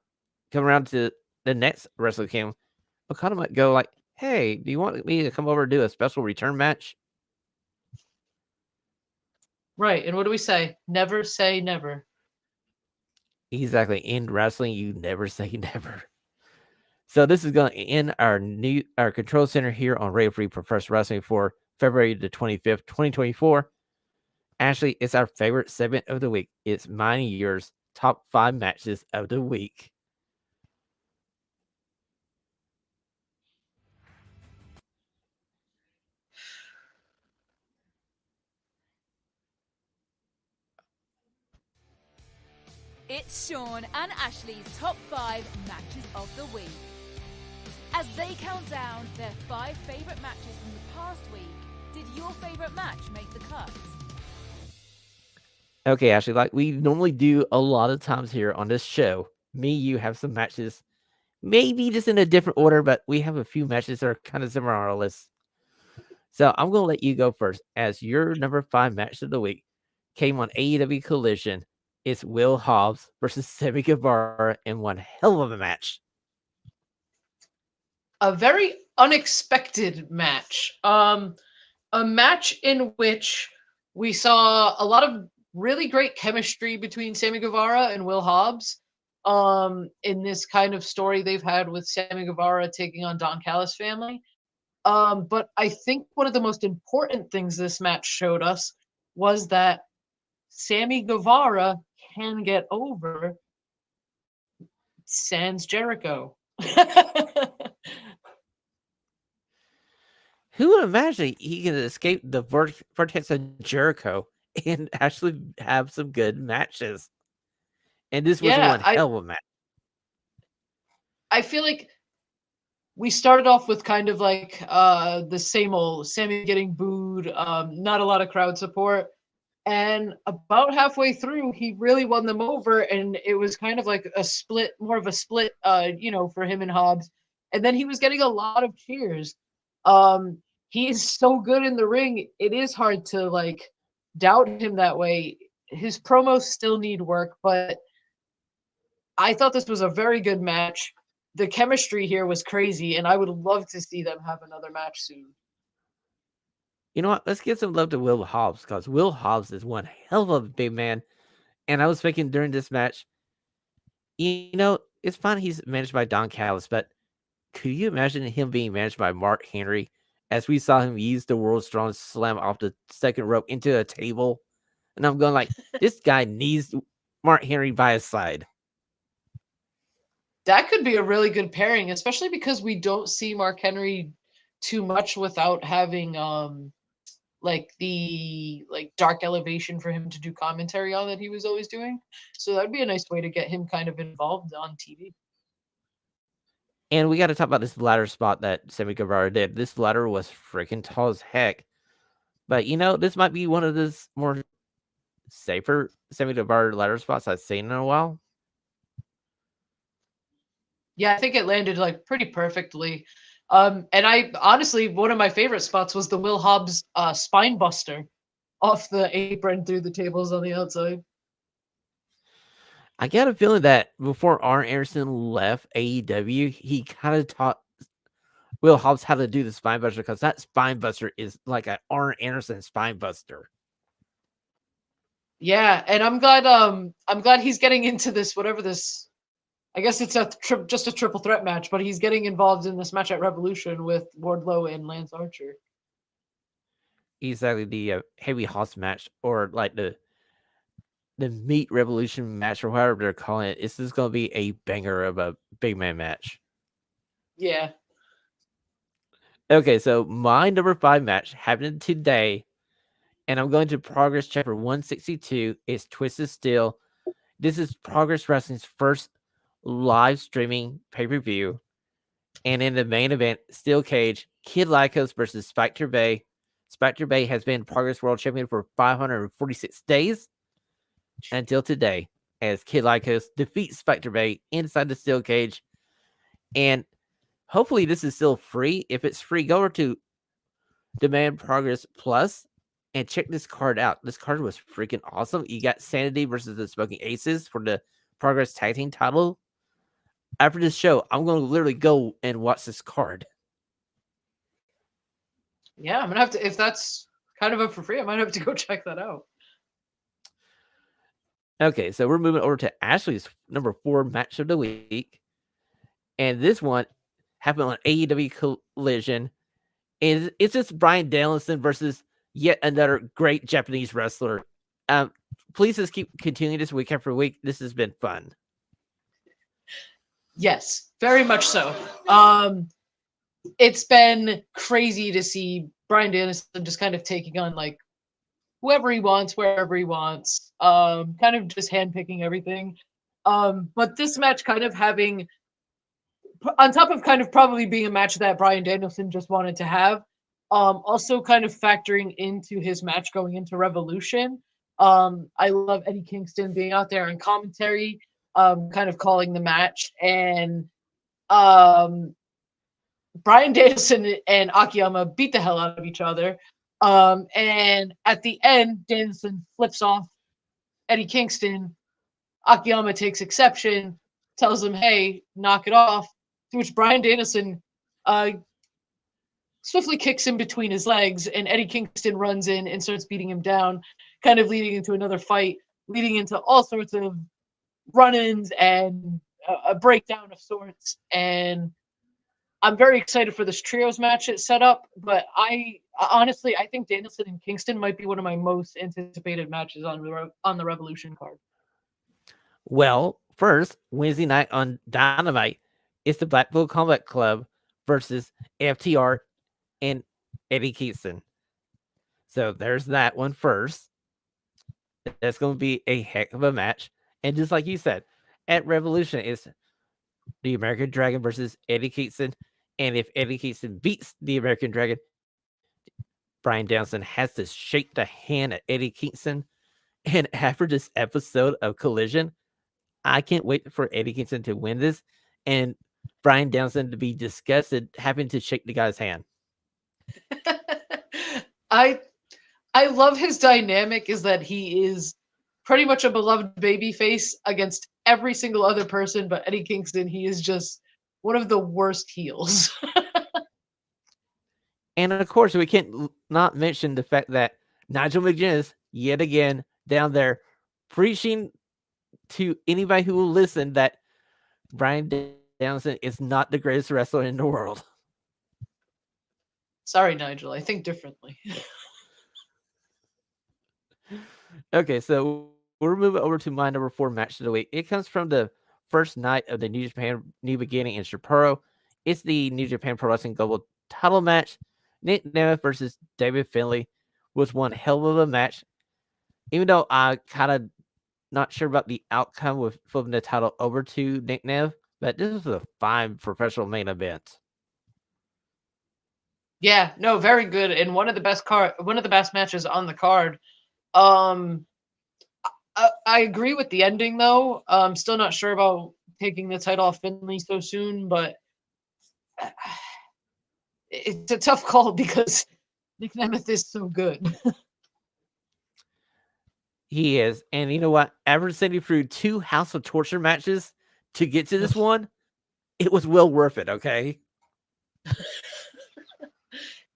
Come around to the next Wrestle Kingdom. Okada might go like, hey, do you want me to come over and do a special return match? Right. And what do we say? Never say never. Exactly. In wrestling, you never say never. So this is going to end our control center here on Radio Free Professional Wrestling for February the 25th, 2024. Ashley, it's our favorite segment of the week. It's mine and yours. Top 5 matches of the week. It's Shawn and Ashlee's top 5 matches of the week. As they count down their 5 favourite matches from the past week, did your favourite match make the cut? Okay, Ashley, like we normally do a lot of times here on this show, you have some matches, maybe just in a different order, but we have a few matches that are kind of similar on our list. So I'm going to let you go first as your number 5 match of the week came on AEW Collision. It's Will Hobbs versus Sammy Guevara in one hell of a match. A very unexpected match. A match in which we saw a lot of really great chemistry between Sammy Guevara and Will Hobbs. In this kind of story they've had with Sammy Guevara taking on Don Callis' family. But I think one of the most important things this match showed us was that Sammy Guevara can get over sans Jericho. Who would imagine he can escape the vortex of Jericho and actually have some good matches? And this was Yeah, one hell of a match. I feel like we started off with kind of like the same old Sammy getting booed, not a lot of crowd support. And about halfway through, he really won them over, and it was kind of like a split, more of a split, for him and Hobbs. And then he was getting a lot of cheers. He is so good in the ring. It is hard to like doubt him that way. His promos still need work, but I thought this was a very good match. The chemistry here was crazy, and I would love to see them have another match soon. You know what? Let's give some love to Will Hobbs, because Will Hobbs is one hell of a big man. And I was thinking during this match, it's fine he's managed by Don Callis, but could you imagine him being managed by Mark Henry, as we saw him use the world's strongest slam off the second rope into a table? And I'm going like, this guy needs Mark Henry by his side. That could be a really good pairing, especially because we don't see Mark Henry too much without having the dark elevation for him to do commentary on that he was always doing. So that'd be a nice way to get him kind of involved on TV. And we got to talk about this ladder spot that Sammy Guevara did. This ladder was freaking tall as heck. But, this might be one of the more safer Sammy Guevara ladder spots I've seen in a while. Yeah, I think it landed like pretty perfectly. And I honestly, one of my favorite spots was the Will Hobbs spine buster off the apron through the tables on the outside. I got a feeling that before Arn Anderson left AEW, he kind of taught Will Hobbs how to do the spine buster, because that spine buster is like an Arn Anderson spine buster. Yeah, and I'm glad he's getting into this, whatever this. I guess it's just a triple threat match, but he's getting involved in this match at Revolution with Wardlow and Lance Archer. Exactly, the heavy hoss match, or like the meat revolution match, or whatever they're calling it. This is going to be a banger of a big man match. Yeah. Okay, so my number 5 match happened today, and I'm going to Progress Chapter 162. It's Twisted Steel. This is Progress Wrestling's first live streaming pay-per-view. And in the main event, Steel Cage, Kid Lycos versus Spectre Bay. Spectre Bay has been Progress World Champion for 546 days until today, as Kid Lycos defeats Spectre Bay inside the Steel Cage. And hopefully this is still free. If it's free, go over to Demand Progress Plus and check this card out. This card was freaking awesome. You got Sanity versus the Smoking Aces for the Progress Tag Team title. After this show, I'm going to literally go and watch this card. Yeah, I'm going to have to, if that's kind of up for free, I might have to go check that out. Okay, so we're moving over to Ashlee's number 4 match of the week. And this one happened on AEW Collision. And it's just Bryan Danielson versus yet another great Japanese wrestler. Please just keep continuing this week after week. This has been fun. Yes, very much so. It's been crazy to see Bryan Danielson just kind of taking on like whoever he wants, wherever he wants, kind of just handpicking everything. But this match kind of having, on top of kind of probably being a match that Bryan Danielson just wanted to have, also kind of factoring into his match going into Revolution. I love Eddie Kingston being out there in commentary, kind of calling the match, and Bryan Danielson and Akiyama beat the hell out of each other. And at the end, Danielson flips off Eddie Kingston. Akiyama takes exception, tells him, hey, knock it off, to which Bryan Danielson swiftly kicks him between his legs, and Eddie Kingston runs in and starts beating him down. kind of leading into another fight, leading into all sorts of run-ins and a breakdown of sorts. And I'm very excited for this trios match it's set up. But I honestly, I think Danielson and Kingston might be one of my most anticipated matches on the Revolution card. Well, first, Wednesday night on Dynamite, it's the Blackpool Combat Club versus FTR and Eddie Kingston. So there's that one first. That's going to be a heck of a match. And just like you said, at Revolution, it's the American Dragon versus Eddie Kingston. And if Eddie Kingston beats the American Dragon, Brian Danielson has to shake the hand at Eddie Kingston. And after this episode of Collision, I can't wait for Eddie Kingston to win this and Brian Danielson to be disgusted having to shake the guy's hand. I love his dynamic is that he is pretty much a beloved babyface against every single other person, but Eddie Kingston, he is just one of the worst heels. And of course, we can't not mention the fact that Nigel McGuinness, yet again, down there preaching to anybody who will listen that Brian Danielson is not the greatest wrestler in the world. Sorry, Nigel. I think differently. Okay, so we'll move over to my number 4 match of the week. It comes from the first night of the New Japan New Beginning in Sapporo. It's the New Japan Pro Wrestling Global title match. Nick Nemeth versus David Finlay was one hell of a match. Even though I kind of not sure about the outcome with flipping the title over to Nick Nemeth, but this was a fine professional main event. Yeah, no, very good, and one of the best matches on the card. I agree with the ending though. I'm still not sure about taking the title off Finlay so soon, but it's a tough call because Nick Nemeth is so good. He is. And you know what? After sitting through 2 House of Torture matches to get to this one, it was well worth it, okay?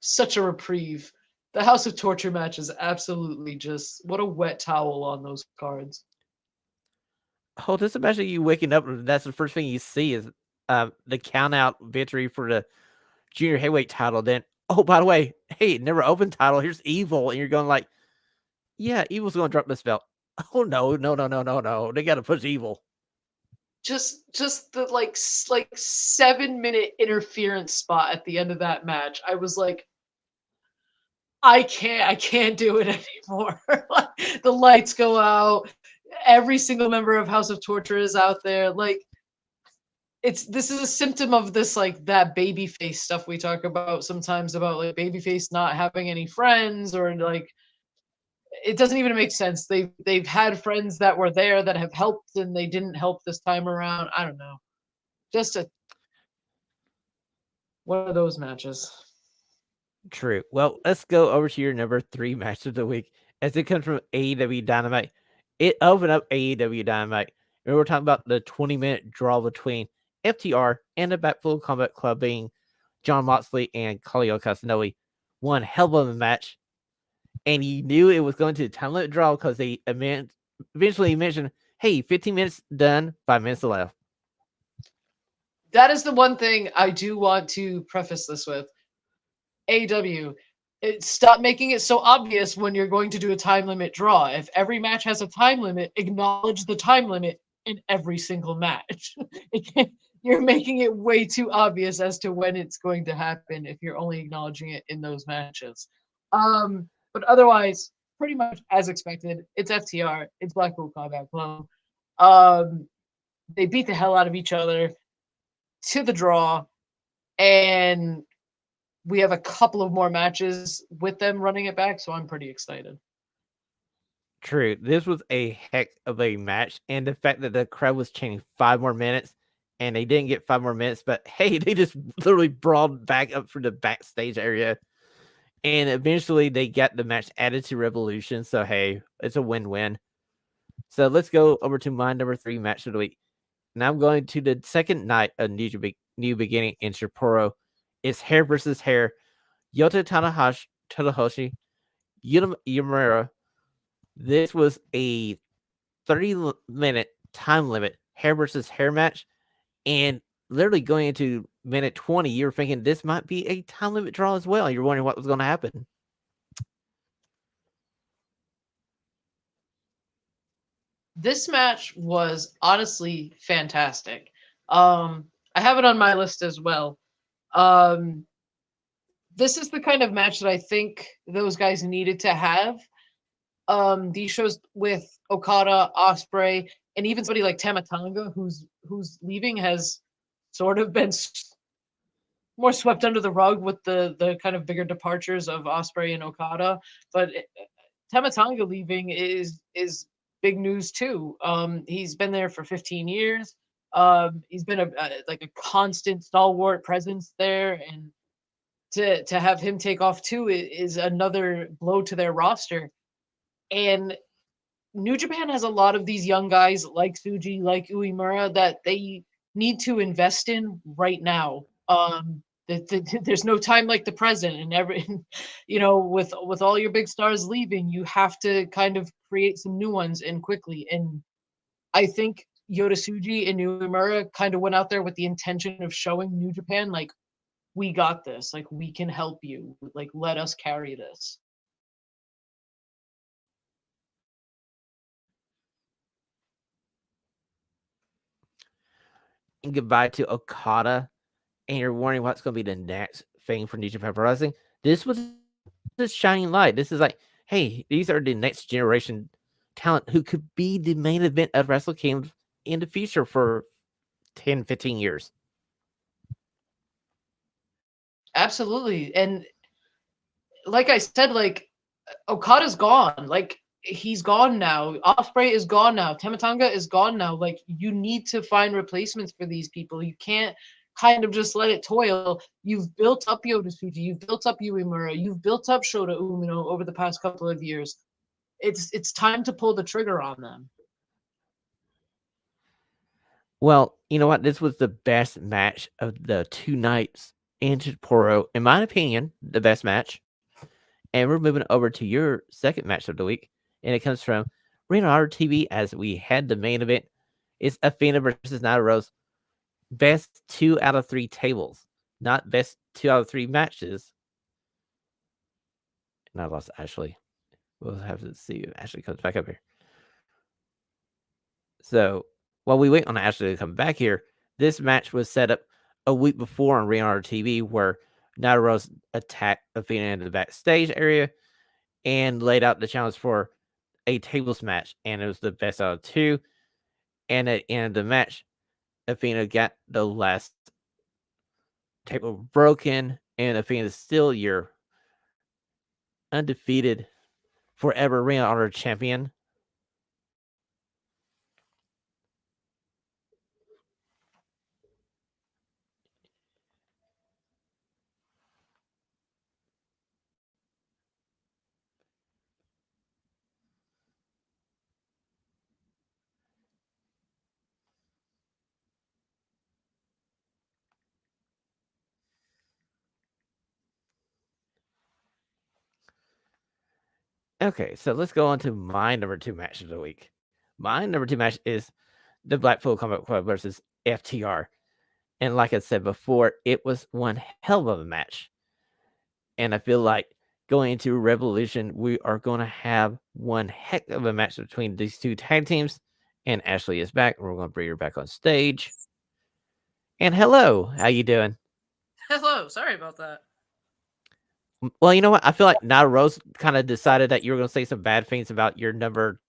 Such a reprieve. The House of Torture match is absolutely just what a wet towel on those cards. Oh, just imagine you waking up and that's the first thing you see is the count out victory for the junior heavyweight title. Then, oh, by the way, hey, never open title. Here's Evil. And you're going like, yeah, Evil's going to drop this belt. Oh, no. They got to push Evil. Just the like 7-minute interference spot at the end of that match. I was like, I can't do it anymore. The lights go out. Every single member of House of Torture is out there. Like, this is a symptom of this, like, that babyface stuff we talk about sometimes about like babyface not having any friends, or like it doesn't even make sense. They've had friends that were there that have helped and they didn't help this time around. I don't know. Just one of those matches. True. Well, let's go over to your number 3 match of the week as it comes from AEW Dynamite. It opened up AEW Dynamite. And we're talking about the 20-minute draw between FTR and the Blackpool Combat Club being John Moxley and Claudio Castagnoli. One hell of a match. And you knew it was going to time limit draw because they eventually mentioned, hey, 15 minutes done, 5 minutes left. That is the one thing I do want to preface this with. AEW, stop making it so obvious when you're going to do a time limit draw. If every match has a time limit, acknowledge the time limit in every single match. You're making it way too obvious as to when it's going to happen if you're only acknowledging it in those matches. But otherwise, pretty much as expected, it's FTR, it's Blackpool Combat Club. They beat the hell out of each other to the draw, and we have a couple of more matches with them running it back, so I'm pretty excited. True. This was a heck of a match, and the fact that the crowd was chanting 5 more minutes, and they didn't get 5 more minutes, but hey, they just literally brawled back up from the backstage area, and eventually they got the match added to Revolution, so hey, it's a win-win. So let's go over to my number 3 match of the week. Now I'm going to the second night of New Beginning in Sapporo. It's hair versus hair. Yota Tanahashi, Yamura This was a 30-minute time limit hair versus hair match, and literally going into minute 20, you're thinking this might be a time limit draw as well. You're wondering what was going to happen. This match was honestly fantastic. I have it on my list as well. Um, this is the kind of match that I think those guys needed to have. These shows with Okada, Ospreay, and even somebody like Tamatanga, who's leaving, has sort of been more swept under the rug with the kind of bigger departures of Ospreay and Okada. But Tamatanga leaving is big news too. He's been there for 15 years. He's been like a constant stalwart presence there, and to have him take off too is another blow to their roster. And New Japan has a lot of these young guys like Tsuji, like Uemura, that they need to invest in right now. There's no time like the present, and with all your big stars leaving, you have to kind of create some new ones and quickly. And I think Yota Tsuji and Uemura kind of went out there with the intention of showing New Japan, like, we got this, like, we can help you, like, let us carry this. And goodbye to Okada, and you're wondering what's going to be the next thing for New Japan Pro Wrestling. This was this shining light. This is like, hey, these are the next generation talent who could be the main event of Wrestle Kingdom in the future for 10, 15 years. Absolutely. And like I said, like, Okada's gone. Like, he's gone now. Ospreay is gone now. Tamatanga is gone now. Like, you need to find replacements for these people. You can't kind of just let it toil. You've built up Yota Tsuji. You've built up Uemura. You've built up Shota Umino over the past couple of years. It's time to pull the trigger on them. Well, you know what? This was the best match of the 2 nights in Sapporo. In my opinion, the best match. And we're moving over to your second match of the week. And it comes from Ring Honor TV as we had the main event. It's Athena versus Nyla Rose. Best 2 out of 3 tables. Not best 2 out of 3 matches. And I lost Ashley. We'll have to see if Ashley comes back up here. So while we wait on Ashley to come back here, this match was set up a week before on Ring Honor TV, where Nyla Rose attacked Athena in the backstage area and laid out the challenge for a tables match, and it was the best out of 2. And at the end of the match, Athena got the last table broken, and Athena is still your undefeated forever Ring of Honor champion. Okay, so let's go on to my number 2 match of the week. My number 2 match is the Blackpool Combat Club versus FTR. And like I said before, it was one hell of a match. And I feel like going into Revolution, we are going to have one heck of a match between these 2 tag teams. And Ashley is back, and we're going to bring her back on stage. And hello, how you doing? Hello, sorry about that. Well, you know what? I feel like Nyla Rose kind of decided that you were going to say some bad things about your number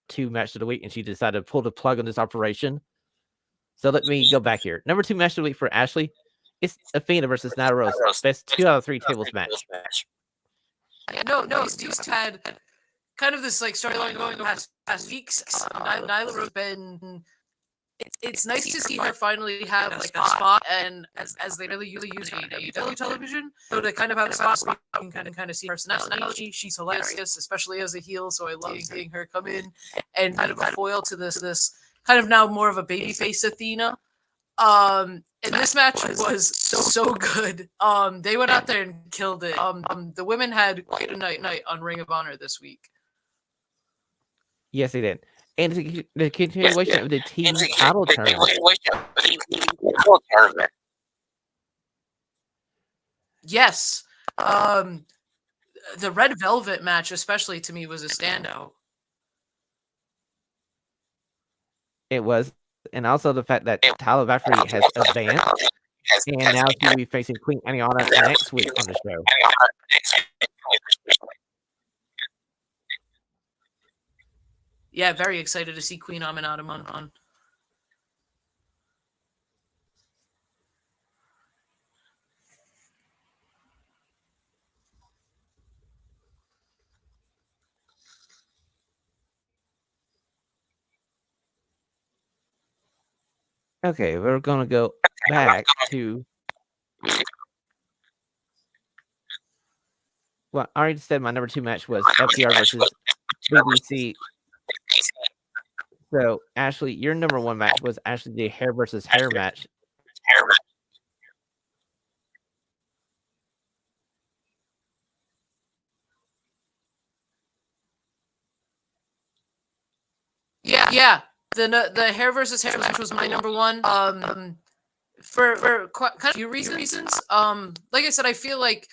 2 match of the week, and she decided to pull the plug on this operation. So let me go back here. Number 2 match of the week for Ashley. It's Athena versus Nyla Rose. Best 2 out of 3 tables match. No, these two had kind of this like storyline going past weeks. Nyla Rose been. It's nice to see her finally have like a spot, and as they really use AEW television, so to kind of have a spot where you can kind of see her personality. She's hilarious, especially as a heel. So I love seeing her come in and kind of a foil to this kind of now more of a babyface Athena. And this match was so good. They went out there and killed it. The women had quite a night on Ring of Honor this week. Yes, they did. And the continuation of the TV title tournament. Yes. The Red Velvet match, especially to me, was a standout. It was. And also the fact that Tyler Valkyrie has advanced. And now she will be facing Queen Aniana next week on the show. Yeah, very excited to see Queen Aminata on. Okay, we're gonna go back to. Well, I already said my number 2 match was FTR versus BBC. So, Ashley, your number 1 match was actually the hair versus hair match. Yeah. The hair versus hair match was my number 1. For kind of a few reasons. Like I said, I feel like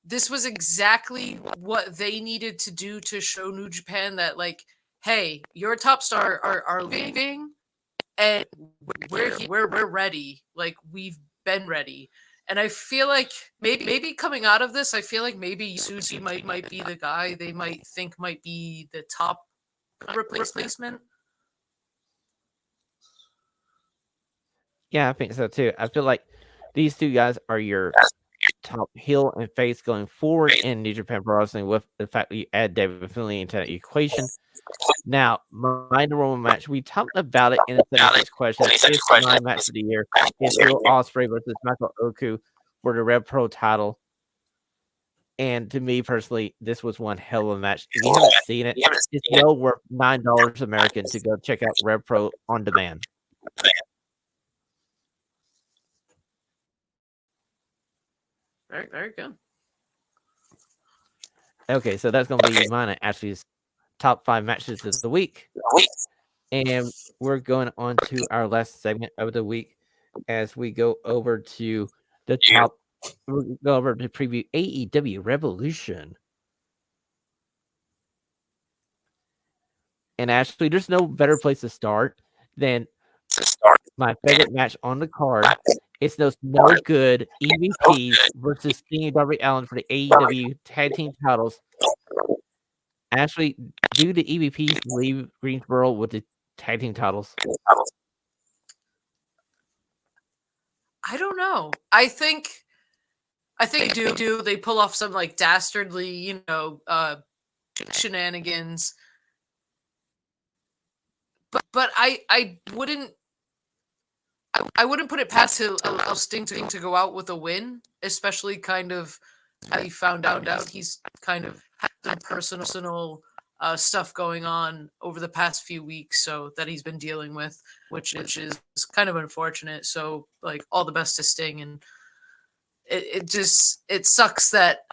this was exactly what they needed to do to show New Japan that, like, hey, your top star are leaving, and we're ready. Like, we've been ready. And I feel like maybe coming out of this, I feel like maybe Susie might be the guy they might think might be the top replacement. Yeah, I think so too. I feel like these 2 guys are your top heel and face going forward in New Japan Pro Wrestling, with the fact that you add David Finlay into that equation. Now, my number 1 match, we talked about it in the 76 question. It's my match of the year. It's Will Ospreay versus Michael Oku for the Red Pro title. And to me personally, this was one hell of a match. If you haven't seen it, it's well worth $9 American to go check out Red Pro on demand. Very, very good. Okay, so that's going to be mine and Ashley's top 5 matches of the week. And we're going on to our last segment of the week as we go over to the top. We'll go over to preview AEW Revolution. And Ashley, there's no better place to start than my favorite match on the card. It's those no good EVPs versus Sting and Darby Allin for the AEW tag team titles. Ashley, do the EVPs leave Greensboro with the tag team titles? I don't know. I think they do. They pull off some like dastardly, shenanigans. But I wouldn't put it past Sting to go out with a win, especially kind of he found out he's kind of had some personal stuff going on over the past few weeks, so that he's been dealing with, which is kind of unfortunate. So, like, all the best to Sting, and it sucks that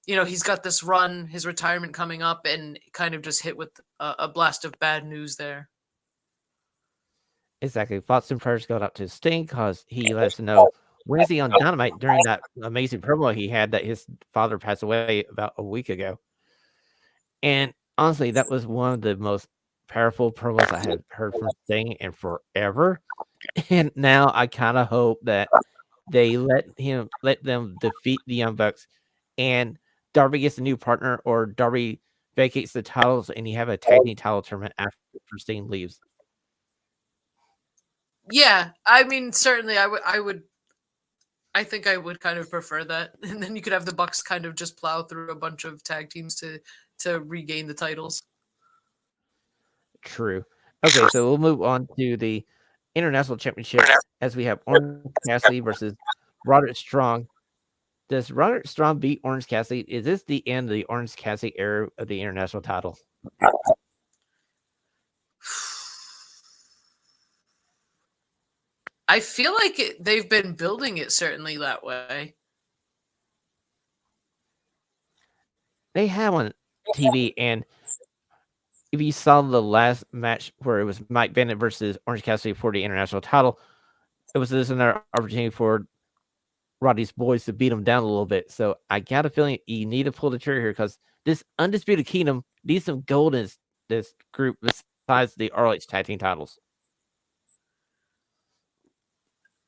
he's got this run, his retirement coming up, and kind of just hit with a blast of bad news there. Exactly. Thoughts and prayers go out to Sting because he let us know Wednesday on Dynamite during that amazing promo he had that his father passed away about a week ago. And honestly, that was one of the most powerful promos I have heard from Sting in forever. And now I kind of hope that they let them defeat the Young Bucks and Darby gets a new partner, or Darby vacates the titles and you have a tag team title tournament after Sting leaves. Yeah, I mean, certainly I think I would kind of prefer that. And then you could have the Bucks kind of just plow through a bunch of tag teams to regain the titles. True. Okay, so we'll move on to the International Championship as we have Orange Cassidy versus Roderick Strong. Does Roderick Strong beat Orange Cassidy? Is this the end of the Orange Cassidy era of the International title? I feel like they've been building it certainly that way. They have on TV, and if you saw the last match where it was Mike Bennett versus Orange Cassidy for the international title, it was just another opportunity for Roddy's boys to beat him down a little bit. So I got a feeling you need to pull the trigger here because this Undisputed Kingdom needs some gold in this group besides the ROH tag team titles.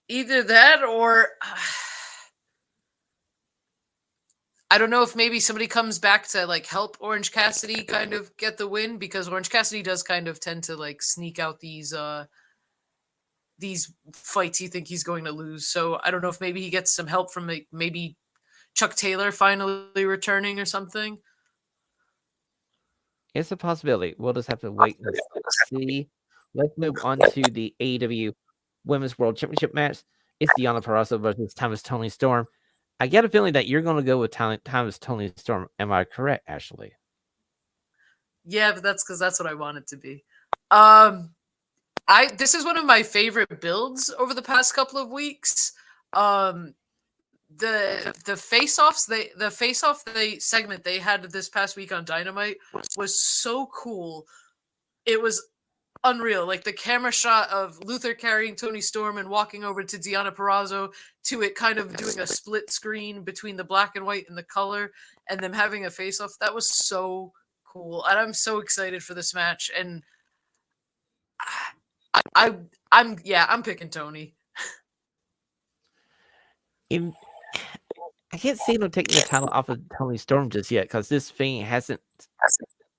Either that or I don't know if maybe somebody comes back to like help Orange Cassidy kind of get the win, because Orange Cassidy does kind of tend to like sneak out these fights you think he's going to lose. So I don't know if maybe he gets some help from like maybe Chuck Taylor finally returning or something. It's a possibility. We'll just have to wait and see. Let's move on to the AEW Women's World Championship match. It's Deonna Purrazzo versus Timeless Toni Storm. I get a feeling that you're going to go with Timeless Toni Storm. Am I correct, Ashley? Yeah, but that's because that's what I want it to be. This is one of my favorite builds over the past couple of weeks. The face-offs, the face-off segment they had this past week on Dynamite was so cool. It was unreal. Like the camera shot of Luther carrying Toni Storm and walking over to Deonna Purrazzo, to it kind of doing a split screen between the black and white and the color, and them having a face-off. That was so cool, and I'm so excited for this match. And I'm picking Toni. I can't see them taking the title off of Toni Storm just yet because this thing hasn't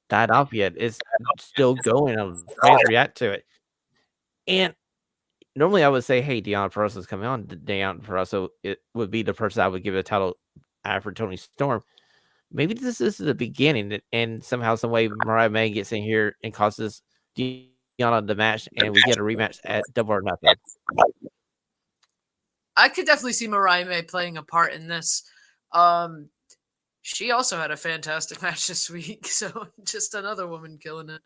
died off yet. It's still going. Fans react to it. And normally I would say, hey, Deonna Purrazzo's coming on. Deonna Purrazzo, it would be the person I would give a title after Toni Storm. Maybe this is the beginning, and somehow, some way, Mariah May gets in here and causes Deonna the match, and we get a rematch at Double or Nothing. I could definitely see Mariah May playing a part in this. She also had a fantastic match this week, so just another woman killing it.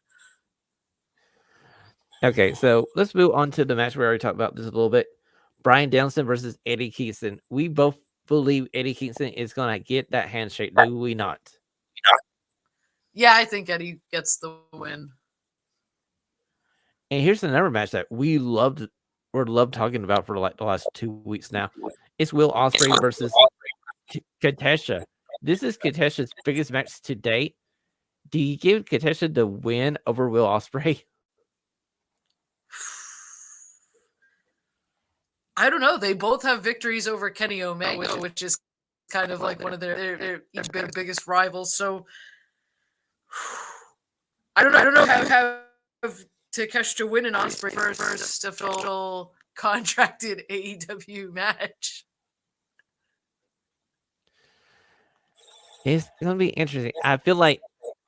Okay, so let's move on to the match we already talked about this a little bit. Bryan Danielson versus Eddie Kingston. We both believe Eddie Kingston is going to get that handshake, do we not? Yeah, I think Eddie gets the win. And here's another match that we loved talking about for like the last 2 weeks now. It's Will Ospreay versus Katesha. This is Katesha's biggest match to date. Do you give Katesha the win over Will Ospreay? I don't know. They both have victories over Kenny Omega, which is kind of like one of their biggest rivals. So I don't know how Takeshita win an Ospreay first official contracted AEW match. It's going to be interesting. I feel like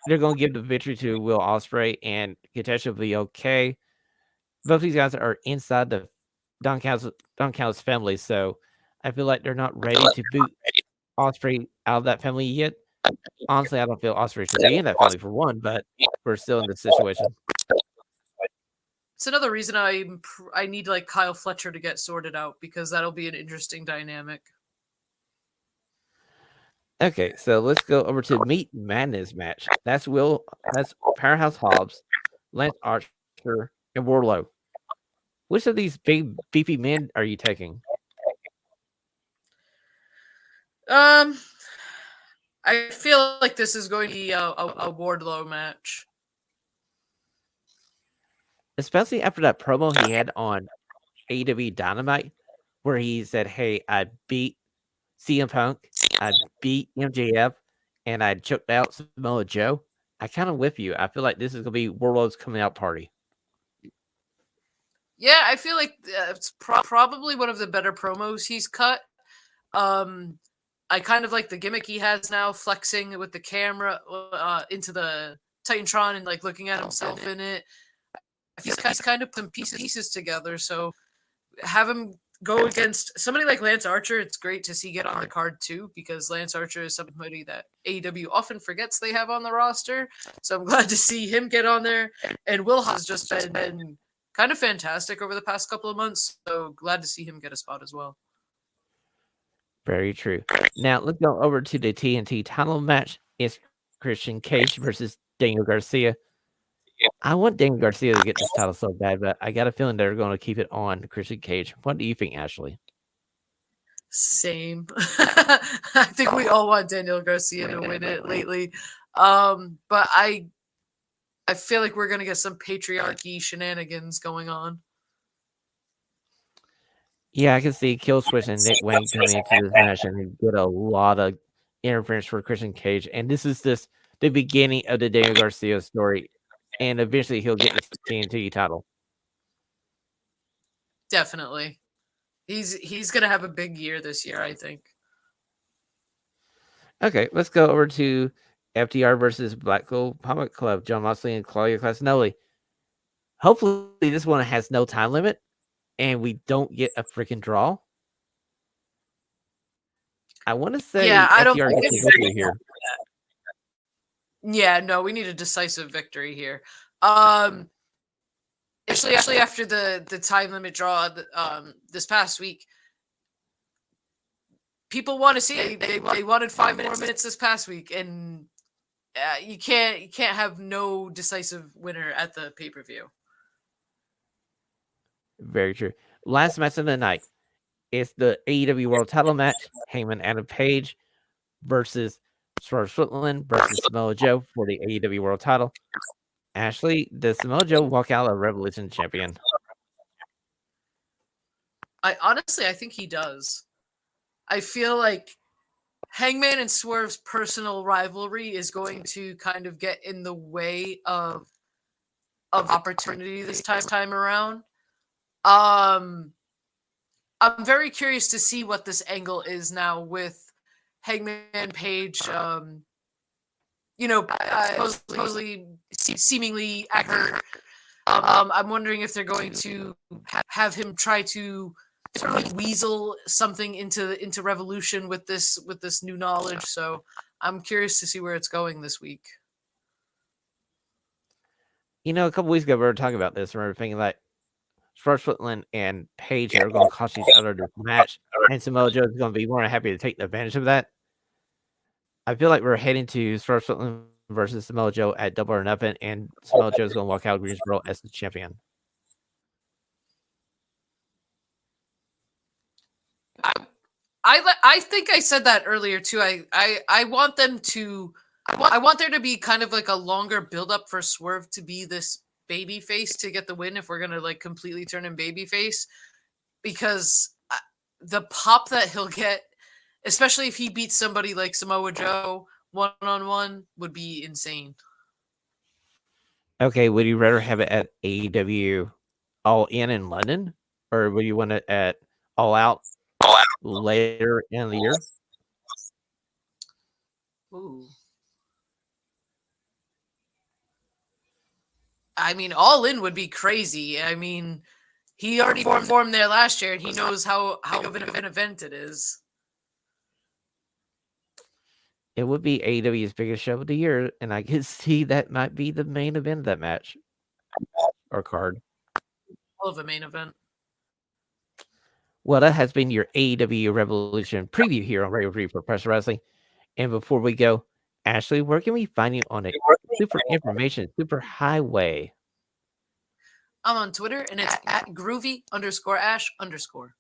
they're going to give the victory to Will Ospreay, and Katesha will be okay. Both these guys are inside the Don Callis family, so I feel like they're not ready to boot Ospreay out of that family yet. Honestly, I don't feel Ospreay should be in that family for one, but we're still in this situation. It's another reason I need like Kyle Fletcher to get sorted out, because that'll be an interesting dynamic. Okay, so let's go over to Meat Madness match. That's Powerhouse Hobbs, Lance Archer, and Wardlow. Which of these big beefy men are you taking? I feel like this is going to be a Wardlow match. Especially after that promo he had on AEW Dynamite, where he said, hey, I beat CM Punk, I beat MJF, and I choked out Samoa Joe. I kind of with you. I feel like this is going to be Wardlow's coming out party. Yeah, I feel like it's probably one of the better promos he's cut. I kind of like the gimmick he has now, flexing with the camera into the Titantron and like looking at himself in it. He's kind of putting pieces together. So have him go against somebody like Lance Archer. It's great to see get on the card too, because Lance Archer is somebody that AEW often forgets they have on the roster. So I'm glad to see him get on there. And Will has just been kind of fantastic over the past couple of months. So glad to see him get a spot as well. Very true. Now let's go over to the TNT title match. It's Christian Cage versus Daniel Garcia. I want Daniel Garcia to get this title so bad, but I got a feeling they're going to keep it on Christian Cage. What do you think, Ashley? Same. I think we all want Daniel Garcia to win it lately. But I feel like we're gonna get some patriarchy shenanigans going on. Yeah, I can see Killswitch and Nick Wayne coming into this match and get a lot of interference for Christian Cage. And this is just the beginning of the Daniel Garcia story. And eventually he'll get the TNT title. Definitely. He's gonna have a big year this year, I think. Okay, let's go over to FTR versus Blackpool Combat Club, John Moxley and Claudio Castagnoli. Hopefully this one has no time limit and we don't get a freaking draw. I want to say I don't FTR think gets a victory here. Yeah, no, we need a decisive victory here. Actually, after the time limit draw this past week, people want to see it. They wanted 5 more minutes this past week, and you can't have no decisive winner at the pay-per-view. Very true. Last match of the night is the AEW World Title match: Heyman Adam Page versus Swerve Strickland versus Samoa Joe for the AEW World Title. Ashley, does Samoa Joe walk out a Revolution champion? I think he does. I feel like Hangman and Swerve's personal rivalry is going to kind of get in the way of opportunity this time around. I'm very curious to see what this angle is now with Hangman Page. Supposedly seemingly accurate. I'm wondering if they're going to have him try to sort of like weasel something into Revolution with this new knowledge. So I'm curious to see where it's going this week. A couple weeks ago we were talking about this, and we were thinking like Swerve Strickland and Page are going to cost each other this match, and Samoa Joe is going to be more than happy to take advantage of that. I feel like we're heading to Swerve Strickland versus Samoa Joe at Double or Nothing, and Samoa Joe is going to walk out of Greensboro as the champion. I think I said that earlier too. I want them to. I want there to be kind of like a longer build up for Swerve to be this baby face to get the win if we're gonna like completely turn him baby face, because the pop that he'll get, especially if he beats somebody like Samoa Joe one-on-one, would be insane. Okay, would you rather have it at AEW All In London, or would you want it at All Out later in the year? Ooh. I mean, All In would be crazy. I mean, he already performed there last year, and he knows how of an event it is. It would be AEW's biggest show of the year, and I could see that might be the main event of that match or card. All of a main event. Well, that has been your AEW Revolution preview here on Radio Free for Professional Wrestling. And before we go, Ashley, where can we find you on a super information, super highway? I'm on Twitter, and it's at groovy_ash_.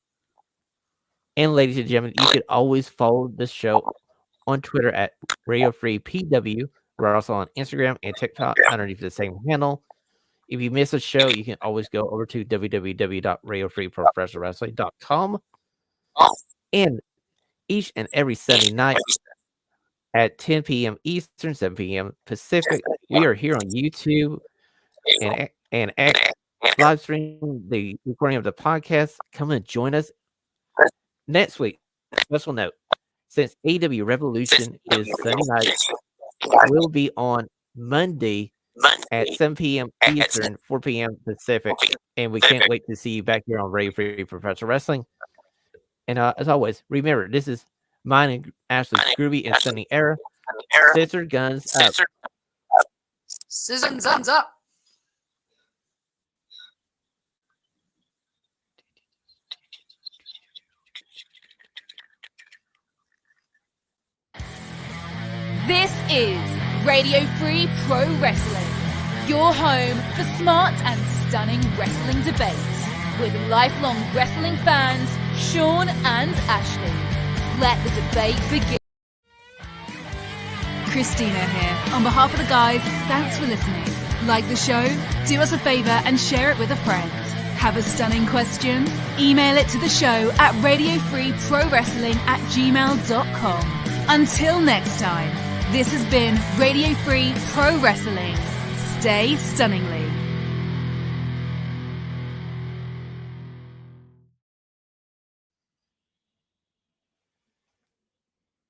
And ladies and gentlemen, you can always follow this show on Twitter at Radio Free PW. We're also on Instagram and TikTok underneath the same handle. If you miss a show, you can always go over to www.radiofreeprofessionalwrestling.com. And each and every Sunday night at 10 p.m. Eastern, 7 p.m. Pacific, we are here on YouTube and live streaming the recording of the podcast. Come and join us next week. Special note: since AEW Revolution is Sunday night, we'll be on Monday at 7 p.m. Eastern, 4 p.m. Pacific, and we can't wait to see you back here on Radio Free Professional Wrestling. And as always, remember, this is mine and Ashley's Groovy and Sunny Era. Scissor guns up. Scissor guns up. This is Radio Free Pro Wrestling, your home for smart and stunning wrestling debates with lifelong wrestling fans Shawn and Ashlee. Let the debate begin. Christina here. On behalf of the guys, thanks for listening. Like the show? Do us a favor and share it with a friend. Have a stunning question? Email it to the show at radiofreeprowrestling@gmail.com. Until next time, this has been Radio Free Pro Wrestling. Stay stunningly.